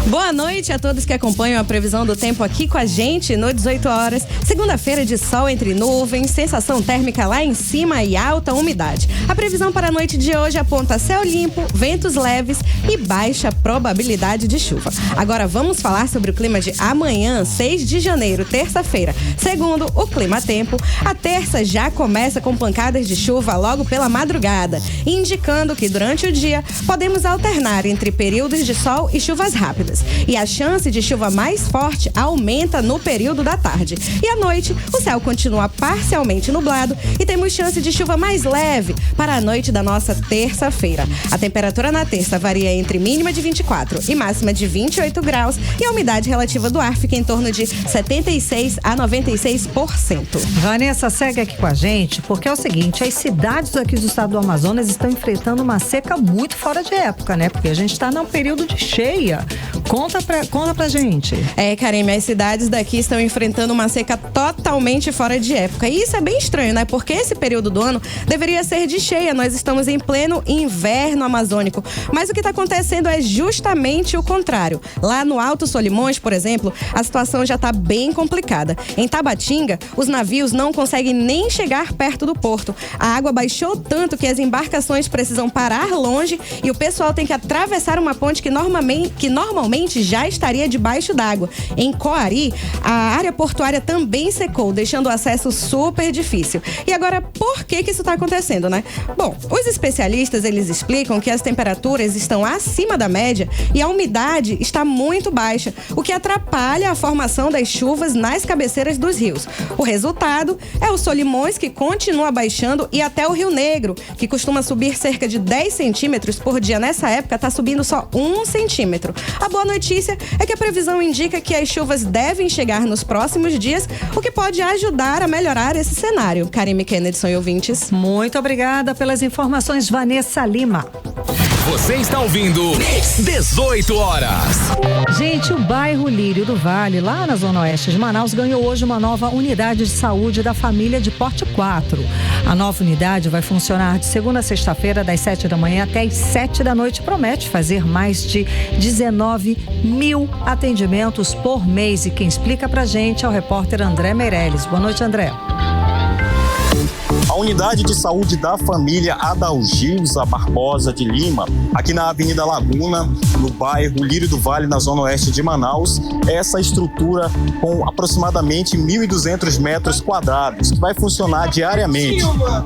Boa noite a todos que acompanham a previsão do tempo aqui com a gente no 18 horas. Segunda-feira de sol entre nuvens, sensação térmica lá em cima e alta umidade. A previsão para a noite de hoje aponta céu limpo, ventos leves e baixa probabilidade de chuva. Agora vamos falar sobre o clima de amanhã, 6 de janeiro, terça-feira. Segundo o Clima Tempo, a terça já começa com pancadas de chuva logo pela madrugada, indicando que durante o dia podemos alternar entre períodos de sol e chuvas rápidas. E a chance de chuva mais forte aumenta no período da tarde. E à noite, o céu continua parcialmente nublado e temos chance de chuva mais leve para a noite da nossa terça-feira. A temperatura na terça varia entre mínima de 24 e máxima de 28 graus e a umidade relativa do ar fica em torno de 76 a 96%. Vanessa, segue aqui com a gente, porque é o seguinte, as cidades aqui do estado do Amazonas estão enfrentando uma seca muito fora de época, né? Porque a gente está num período de cheia. Conta pra gente. Karine, as cidades daqui estão enfrentando uma seca totalmente fora de época. E isso é bem estranho, né? Porque esse período do ano deveria ser de cheia. Nós estamos em pleno inverno amazônico. Mas o que está acontecendo é justamente o contrário. Lá no Alto Solimões, por exemplo, a situação já está bem complicada. Em Tabatinga, os navios não conseguem nem chegar perto do porto. A água baixou tanto que as embarcações precisam parar longe e o pessoal tem que atravessar uma ponte que normalmente já estaria debaixo d'água. Em Coari, a área portuária também secou, deixando o acesso super difícil. E agora, por que isso está acontecendo, né? Bom, os especialistas, eles explicam que as temperaturas estão acima da média e a umidade está muito baixa, o que atrapalha a formação das chuvas nas cabeceiras dos rios. O resultado é o Solimões, que continua baixando, e até o Rio Negro, que costuma subir cerca de 10 centímetros centímetros por dia nessa época está subindo só 1 centímetro. A boa notícia é que a previsão indica que as chuvas devem chegar nos próximos dias, o que pode ajudar a melhorar esse cenário. Karime Kennedy e ouvintes. Muito obrigada pelas informações, Vanessa Lima. Você está ouvindo 18 horas. Gente, o bairro Lírio do Vale, lá na Zona Oeste de Manaus, ganhou hoje uma nova unidade de saúde da família de Porte 4. A nova unidade vai funcionar de segunda a sexta-feira, das 7 da manhã até as 7 da noite. Promete fazer mais de 19 mil atendimentos por mês. E quem explica pra gente é o repórter André Meirelles. Boa noite, André. A unidade de saúde da família Adalgisa Barbosa de Lima, aqui na Avenida Laguna, no bairro Lírio do Vale, na Zona Oeste de Manaus, é essa estrutura com aproximadamente 1.200 metros quadrados, que vai funcionar diariamente,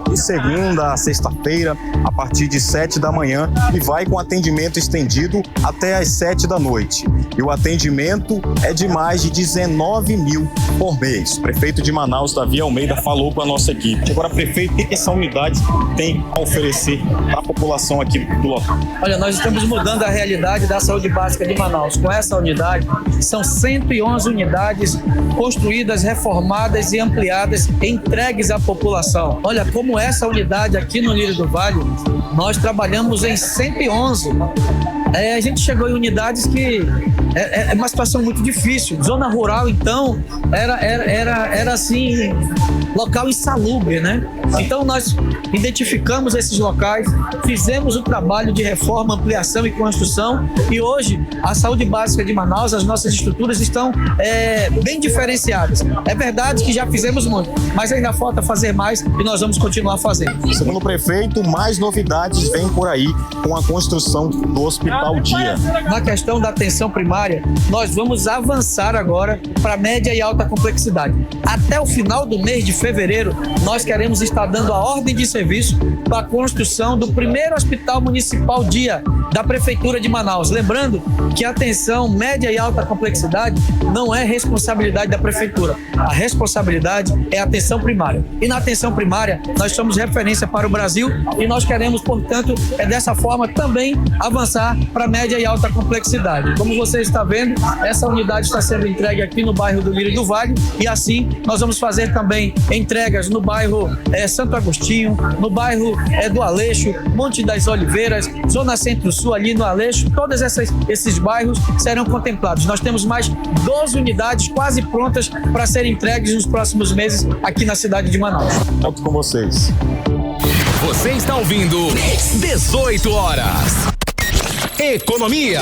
de segunda a sexta-feira, a partir de 7 da manhã, e vai com atendimento estendido até às 7 da noite. E o atendimento é de mais de 19 mil por mês. O prefeito de Manaus, Davi Almeida, falou com a nossa equipe. Agora, prefeito, o que essa unidade tem a oferecer para a população aqui do local? Olha, nós estamos mudando a realidade da saúde básica de Manaus. Com essa unidade, são 111 unidades construídas, reformadas e ampliadas, entregues à população. Olha, como essa unidade aqui no Lírio do Vale, nós trabalhamos em 111. A gente chegou em unidades que é uma situação muito difícil. Zona rural, então, era assim, local insalubre, né? Então nós identificamos esses locais, fizemos o trabalho de reforma, ampliação e construção, e hoje a saúde básica de Manaus, as nossas estruturas estão bem diferenciadas. É verdade que já fizemos muito, mas ainda falta fazer mais e nós vamos continuar fazendo. Segundo o prefeito, mais novidades vêm por aí com a construção do Hospital Dia. Na questão da atenção primária, nós vamos avançar agora para média e alta complexidade. Até o final do mês de fevereiro, nós queremos estar dando a ordem de serviço para a construção do primeiro Hospital Municipal Dia da Prefeitura de Manaus. Lembrando que a atenção média e alta complexidade não é responsabilidade da Prefeitura. A responsabilidade é a atenção primária. E na atenção primária, nós somos referência para o Brasil e nós queremos, portanto, dessa forma também avançar para média e alta complexidade. Como você está vendo, essa unidade está sendo entregue aqui no bairro do Lírio do Vale e assim nós vamos fazer também entregas no bairro Santo Agostinho, no bairro do Aleixo, Monte das Oliveiras, Zona Centro-Sul ali no Aleixo. Todos esses bairros serão contemplados. Nós temos mais 12 unidades quase prontas para serem entregues nos próximos meses aqui na cidade de Manaus. Volto com vocês. Você está ouvindo 18 horas. Economia.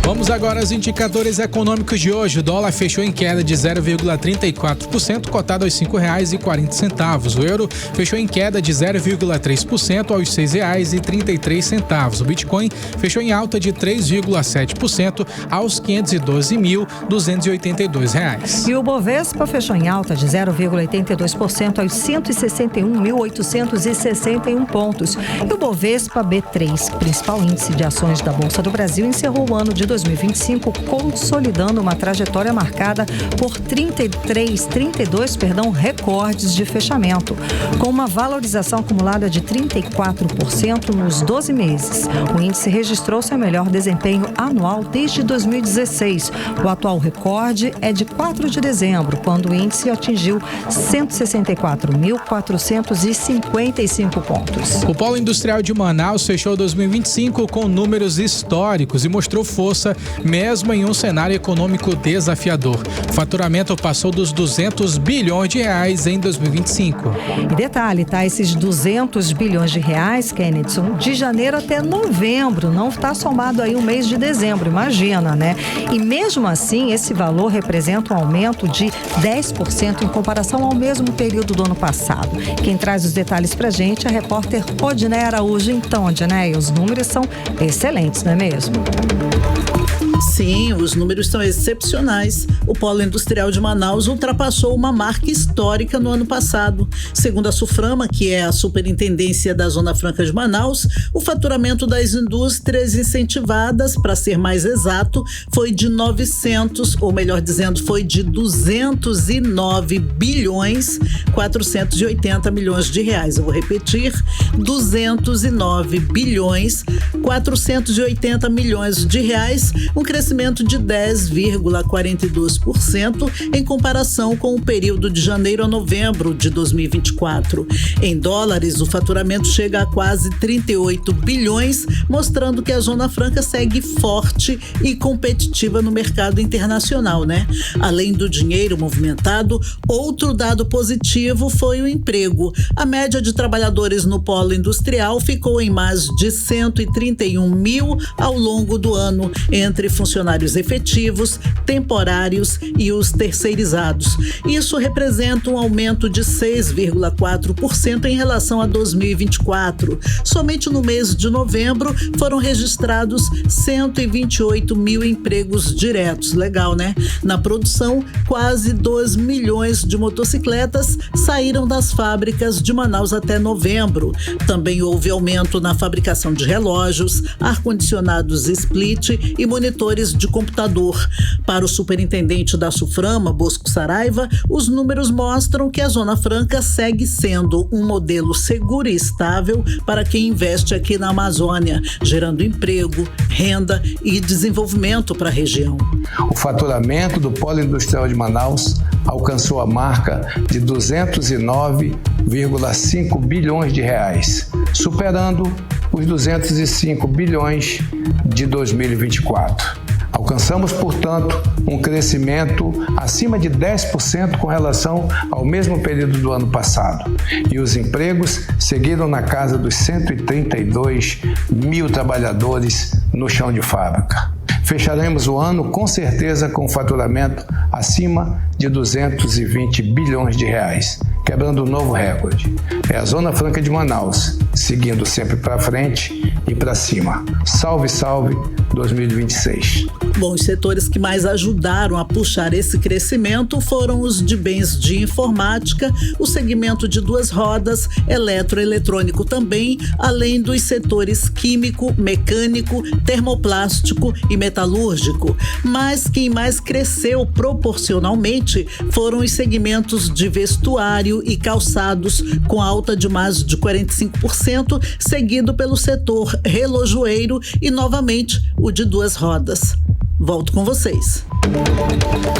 Vamos agora aos indicadores econômicos de hoje. O dólar fechou em queda de 0,34%, cotado aos R$ 5,40. O euro fechou em queda de 0,3% aos R$ 6,33. O Bitcoin fechou em alta de 3,7% aos R$ 512.282. E o Bovespa fechou em alta de 0,82% aos 161.861 pontos. E o Bovespa B3, principal índice de ações da Bolsa do Brasil, encerrou o ano de 2025 consolidando uma trajetória marcada por 32 recordes de fechamento, com uma valorização acumulada de 34% nos 12 meses. O índice registrou seu melhor desempenho anual desde 2016. O atual recorde é de 4 de dezembro, quando o índice atingiu 164.455 pontos. O Polo Industrial de Manaus fechou 2025 com números históricos e mostrou força mesmo em um cenário econômico desafiador. O faturamento passou dos 200 bilhões de reais em 2025. E detalhe, tá? Esses 200 bilhões de reais, Kennedy, de janeiro até novembro, não está somado aí o mês de dezembro, imagina, né? E mesmo assim, esse valor representa um aumento de 10% em comparação ao mesmo período do ano passado. Quem traz os detalhes pra gente é a repórter Odinei Araújo. Então, Odinei, os números são excelentes, não é mesmo? Sim, os números são excepcionais. O polo industrial de Manaus ultrapassou uma marca histórica no ano passado. Segundo a SUFRAMA, que é a Superintendência da Zona Franca de Manaus, o faturamento das indústrias incentivadas, para ser mais exato, foi de 209 bilhões 480 milhões de reais. Eu vou repetir, 209 bilhões 480 milhões de reais, um crescimento de 10,42% em comparação com o período de janeiro a novembro de 2024. Em dólares, o faturamento chega a quase 38 bilhões, mostrando que a Zona Franca segue forte e competitiva no mercado internacional, né? Além do dinheiro movimentado, outro dado positivo foi o emprego. A média de trabalhadores no polo industrial ficou em mais de 131 mil ao longo do ano, entre funcionários efetivos, temporários e os terceirizados. Isso representa um aumento de 6,4% em relação a 2024. Somente no mês de novembro foram registrados 128 mil empregos diretos. Legal, né? Na produção, quase 2 milhões de motocicletas saíram das fábricas de Manaus até novembro. Também houve aumento na fabricação de relógios, ar-condicionados split e monitores de computador. Para o superintendente da SUFRAMA, Bosco Saraiva, os números mostram que a Zona Franca segue sendo um modelo seguro e estável para quem investe aqui na Amazônia, gerando emprego, renda e desenvolvimento para a região. O faturamento do polo industrial de Manaus alcançou a marca de 209,5 bilhões de reais, superando os 205 bilhões de 2024. Alcançamos, portanto, um crescimento acima de 10% com relação ao mesmo período do ano passado. E os empregos seguiram na casa dos 132 mil trabalhadores no chão de fábrica. Fecharemos o ano com certeza com faturamento acima de 220 bilhões de reais, quebrando um novo recorde. É a Zona Franca de Manaus, seguindo sempre para frente e para cima. Salve, salve 2026. Bom, os setores que mais ajudaram a puxar esse crescimento foram os de bens de informática, o segmento de duas rodas, eletroeletrônico também, além dos setores químico, mecânico, termoplástico e metalúrgico. Mas quem mais cresceu proporcionalmente foram os segmentos de vestuário e calçados, com alta de mais de 45%, seguido pelo setor relojoeiro e, novamente, o de duas rodas. Volto com vocês.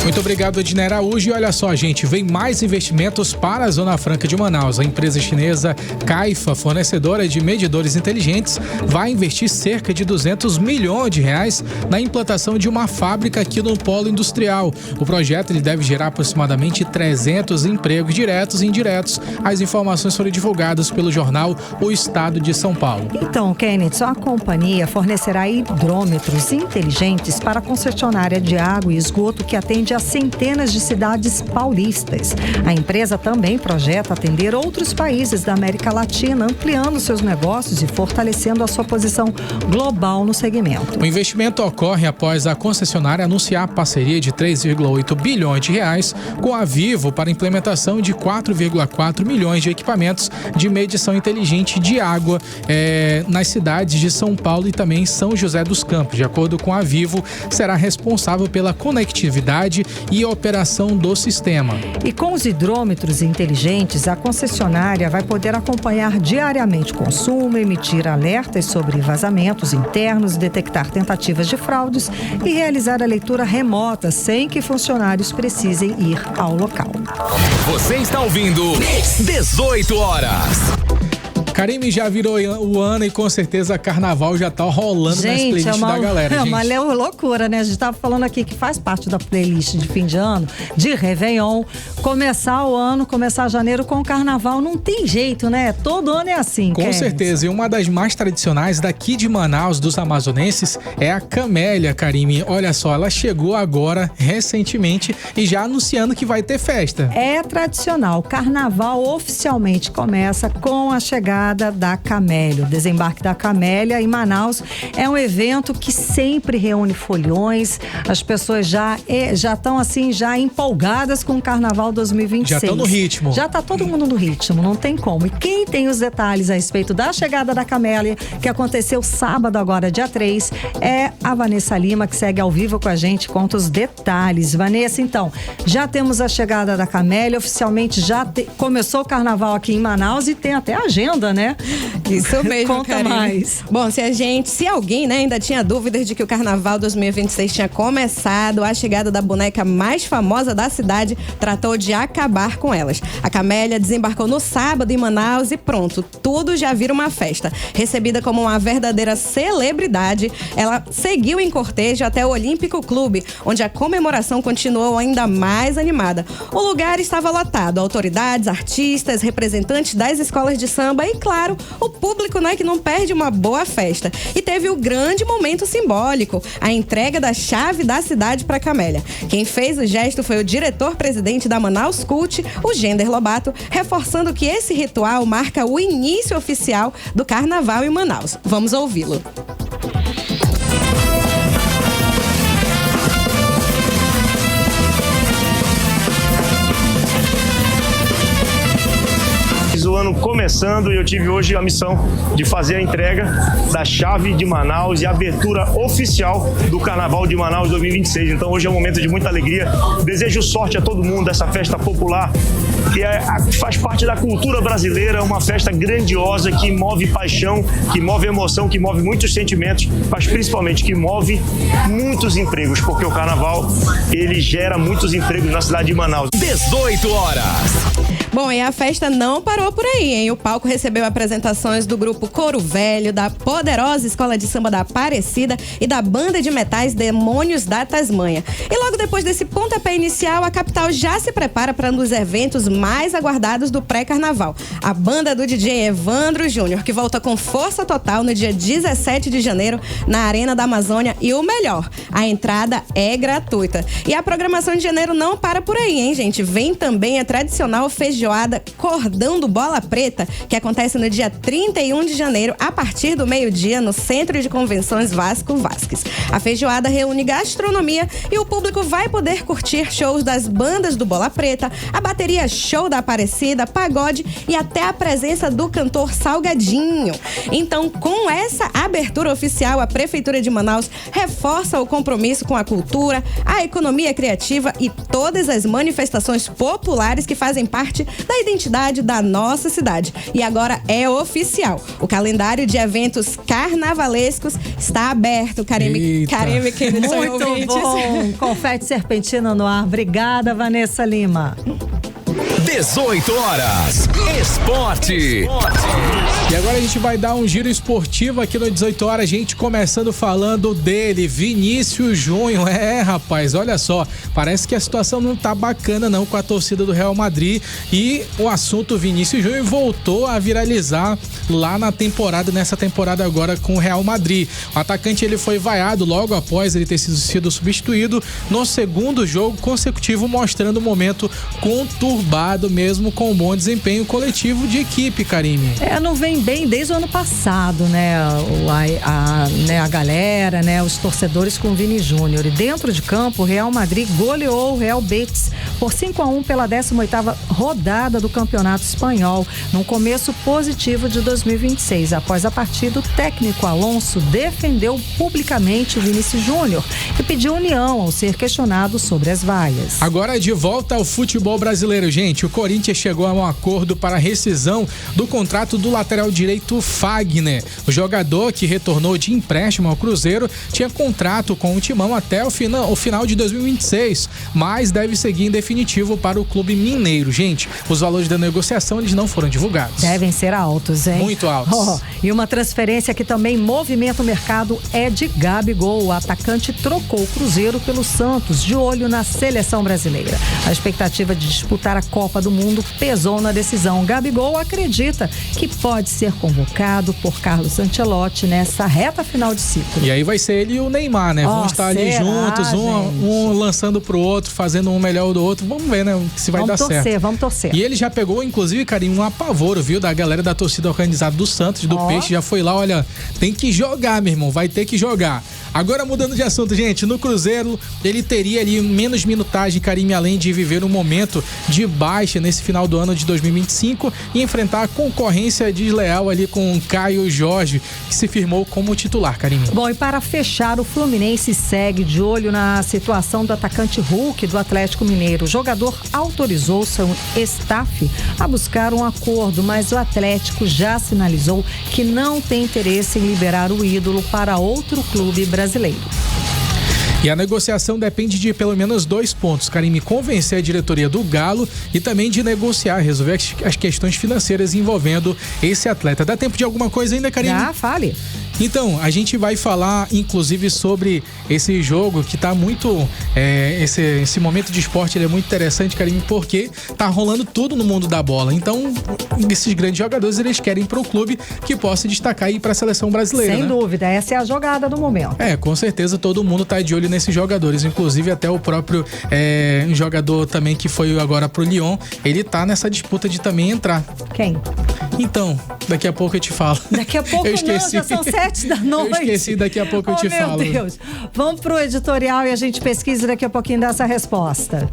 Muito obrigado, Edna Araújo. E olha só, gente, vem mais investimentos para a Zona Franca de Manaus. A empresa chinesa Caifa, fornecedora de medidores inteligentes, vai investir cerca de 200 milhões de reais na implantação de uma fábrica aqui no polo industrial. O projeto ele deve gerar aproximadamente 300 empregos diretos e indiretos. As informações foram divulgadas pelo jornal O Estado de São Paulo. Então, Kenneth, a companhia fornecerá hidrômetros inteligentes para a concessionária de água e esgoto que atende a centenas de cidades paulistas. A empresa também projeta atender outros países da América Latina, ampliando seus negócios e fortalecendo a sua posição global no segmento. O investimento ocorre após a concessionária anunciar a parceria de 3,8 bilhões de reais com a Vivo para a implementação de 4,4 milhões de equipamentos de medição inteligente de água nas cidades de São Paulo e também São José dos Campos. De acordo com a Vivo, será responsável pela conectividade e operação do sistema. E com os hidrômetros inteligentes, a concessionária vai poder acompanhar diariamente o consumo, emitir alertas sobre vazamentos internos, detectar tentativas de fraudes e realizar a leitura remota sem que funcionários precisem ir ao local. Você está ouvindo 18 horas. Karime, já virou o ano e com certeza carnaval já tá rolando nas playlists da galera, gente. É uma loucura, né? A gente tava falando aqui que faz parte da playlist de fim de ano, de Réveillon, começar o ano, começar janeiro com o carnaval, não tem jeito, né? Todo ano é assim. Com certeza, e uma das mais tradicionais daqui de Manaus, dos amazonenses, é a Camélia, Karime. Olha só, ela chegou agora, recentemente, e já anunciando que vai ter festa. É tradicional, o carnaval oficialmente começa com a chegada chegada da Camélia. O desembarque da Camélia em Manaus é um evento que sempre reúne foliões. As pessoas já estão assim, já empolgadas com o Carnaval 2026. Já estão no ritmo. Já está todo mundo no ritmo, não tem como. E quem tem os detalhes a respeito da chegada da Camélia, que aconteceu sábado agora, dia 3, é a Vanessa Lima, que segue ao vivo com a gente, conta os detalhes. Vanessa, então, já temos a chegada da Camélia, oficialmente já começou o Carnaval aqui em Manaus e tem até agenda, né? Isso mesmo, Conta Karine. mais. Bom, se alguém, né, ainda tinha dúvidas de que o Carnaval 2026 tinha começado, a chegada da boneca mais famosa da cidade tratou de acabar com elas. A Camélia desembarcou no sábado em Manaus e pronto, tudo já vira uma festa. Recebida como uma verdadeira celebridade, ela seguiu em cortejo até o Olímpico Clube, onde a comemoração continuou ainda mais animada. O lugar estava lotado, autoridades, artistas, representantes das escolas de samba e, claro, o público, né, que não perde uma boa festa. E teve o grande momento simbólico, a entrega da chave da cidade para Camélia. Quem fez o gesto foi o diretor-presidente da Manaus Cult, o Gender Lobato, reforçando que esse ritual marca o início oficial do Carnaval em Manaus. Vamos ouvi-lo. O ano começando e eu tive hoje a missão de fazer a entrega da chave de Manaus e a abertura oficial do Carnaval de Manaus 2026. Então hoje é um momento de muita alegria. Desejo sorte a todo mundo dessa festa popular que faz parte da cultura brasileira, uma festa grandiosa que move paixão, que move emoção, que move muitos sentimentos, mas principalmente que move muitos empregos, porque o Carnaval ele gera muitos empregos na cidade de Manaus. 18 horas. Bom, e a festa não parou por aí, hein? O palco recebeu apresentações do grupo Coro Velho, da poderosa Escola de Samba da Aparecida e da banda de metais Demônios da Tasmanha. E logo depois desse pontapé inicial, a capital já se prepara para um dos eventos mais aguardados do pré-carnaval. A banda do DJ Evandro Júnior, que volta com força total no dia 17 de janeiro na Arena da Amazônia. E o melhor, a entrada é gratuita. E a programação de janeiro não para por aí, hein, gente? Vem também a tradicional feijoada Cordão do Bola Preta, que acontece no dia 31 de janeiro, a partir do meio-dia, no Centro de Convenções Vasco Vasques. A feijoada reúne gastronomia e o público vai poder curtir shows das bandas do Bola Preta, a bateria Show da Aparecida, pagode e até a presença do cantor Salgadinho. Então, com essa abertura oficial, a Prefeitura de Manaus reforça o compromisso com a cultura, a economia criativa e todas as manifestações populares que fazem parte da identidade da nossa cidade. E agora é oficial. O calendário de eventos carnavalescos está aberto. Karime, queridos muito ouvintes. Bom. Confete serpentina no ar. Obrigada, Vanessa Lima. 18 horas. Esporte. E agora a gente vai dar um giro esportivo aqui no 18 horas, gente, começando falando dele, Vinícius Júnior. Rapaz, olha só, parece que a situação não tá bacana não com a torcida do Real Madrid e o assunto Vinícius Júnior voltou a viralizar lá nessa temporada agora com o Real Madrid. O atacante ele foi vaiado logo após ele ter sido substituído no segundo jogo consecutivo, mostrando um momento conturbado mesmo com um bom desempenho coletivo de equipe, Karine. Não vem bem desde o ano passado, né? A galera, né? Os torcedores com o Vini Júnior. E dentro de campo, o Real Madrid goleou o Real Betis por 5-1 pela 18ª rodada do Campeonato Espanhol, num começo positivo de 2026. Após a partida, o técnico Alonso defendeu publicamente o Vinícius Júnior e pediu união ao ser questionado sobre as vaias. Agora de volta ao futebol brasileiro, gente. O Corinthians chegou a um acordo para a rescisão do contrato do lateral direito Fagner. O jogador, que retornou de empréstimo ao Cruzeiro, tinha contrato com o Timão até o final de 2026, mas deve seguir em definitivo para o clube mineiro. Gente, os valores da negociação eles não foram divulgados. Devem ser altos, hein? Muito altos. E uma transferência que também movimenta o mercado é de Gabigol. O atacante trocou o Cruzeiro pelo Santos, de olho na seleção brasileira. A expectativa de disputar a Copa do Mundo pesou na decisão. Gabigol acredita que pode ser convocado por Carlos Ancelotti nessa reta final de ciclo. E aí vai ser ele e o Neymar, né? Vão estar ali juntos, um lançando pro outro, fazendo um melhor do outro. Vamos ver, né? Se vai dar certo. Vamos torcer. E ele já pegou, inclusive, Karine, um apavoro, viu? Da galera da torcida organizado do Santos, do Peixe, já foi lá, olha, tem que jogar, meu irmão, vai ter que jogar. Agora mudando de assunto, gente, no Cruzeiro ele teria ali menos minutagem, Karime, além de viver um momento de baixa nesse final do ano de 2025 e enfrentar a concorrência desleal ali com Caio Jorge, que se firmou como titular, Karime. Bom, e para fechar, o Fluminense segue de olho na situação do atacante Hulk do Atlético Mineiro. O jogador autorizou seu staff a buscar um acordo, mas o Atlético já sinalizou que não tem interesse em liberar o ídolo para outro clube brasileiro. E a negociação depende de pelo menos 2 pontos, Karime: convencer a diretoria do Galo e também de negociar, resolver as questões financeiras envolvendo esse atleta. Dá tempo de alguma coisa ainda, Karime? Já, fale. Então, a gente vai falar, inclusive, sobre esse jogo que tá muito... esse momento de esporte, ele é muito interessante, Karime, porque tá rolando tudo no mundo da bola. Então, esses grandes jogadores, eles querem pro clube que possa destacar e ir pra seleção brasileira, Sem né? dúvida, essa é a jogada do momento. Com certeza todo mundo tá de olho nesses jogadores, inclusive até o próprio jogador também que foi agora pro Lyon, ele tá nessa disputa de também entrar. Quem? Então, daqui a pouco eu te falo. Daqui a pouco eu esqueci. Não, já são 7 da noite. Eu esqueci, daqui a pouco eu te falo. Meu Deus. Vamos pro editorial e a gente pesquisa daqui a pouquinho dessa resposta.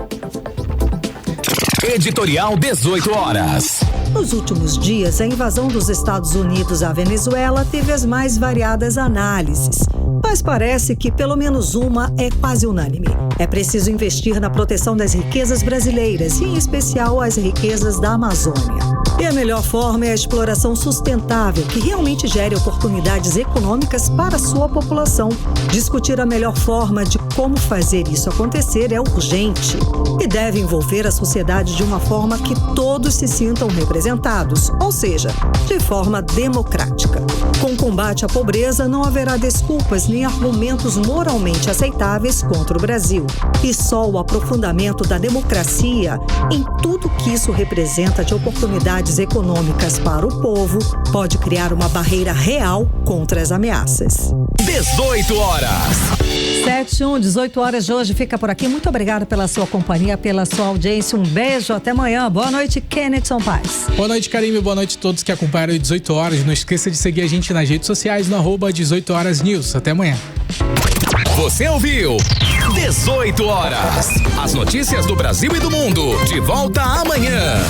Editorial 18 horas. Nos últimos dias, a invasão dos Estados Unidos à Venezuela teve as mais variadas análises. Mas parece que pelo menos uma é quase unânime. É preciso investir na proteção das riquezas brasileiras e, em especial, as riquezas da Amazônia. E a melhor forma é a exploração sustentável, que realmente gere oportunidades econômicas para a sua população. Discutir a melhor forma de como fazer isso acontecer é urgente e deve envolver a sociedade de uma forma que todos se sintam representados, ou seja, de forma democrática. Com o combate à pobreza, não haverá desculpas nem argumentos moralmente aceitáveis contra o Brasil. E só o aprofundamento da democracia em tudo que isso representa de oportunidades econômicas para o povo pode criar uma barreira real contra as ameaças. 18 horas. 7:01, 18 horas de hoje fica por aqui. Muito obrigada pela sua companhia, pela sua audiência. Um beijo, até amanhã. Boa noite, Kenneth Paz. Boa noite, Karime. Boa noite a todos que acompanharam o 18 horas. Não esqueça de seguir a gente nas redes sociais no @18 horas news. Até amanhã. Você ouviu 18 horas. As notícias do Brasil e do mundo. De volta amanhã.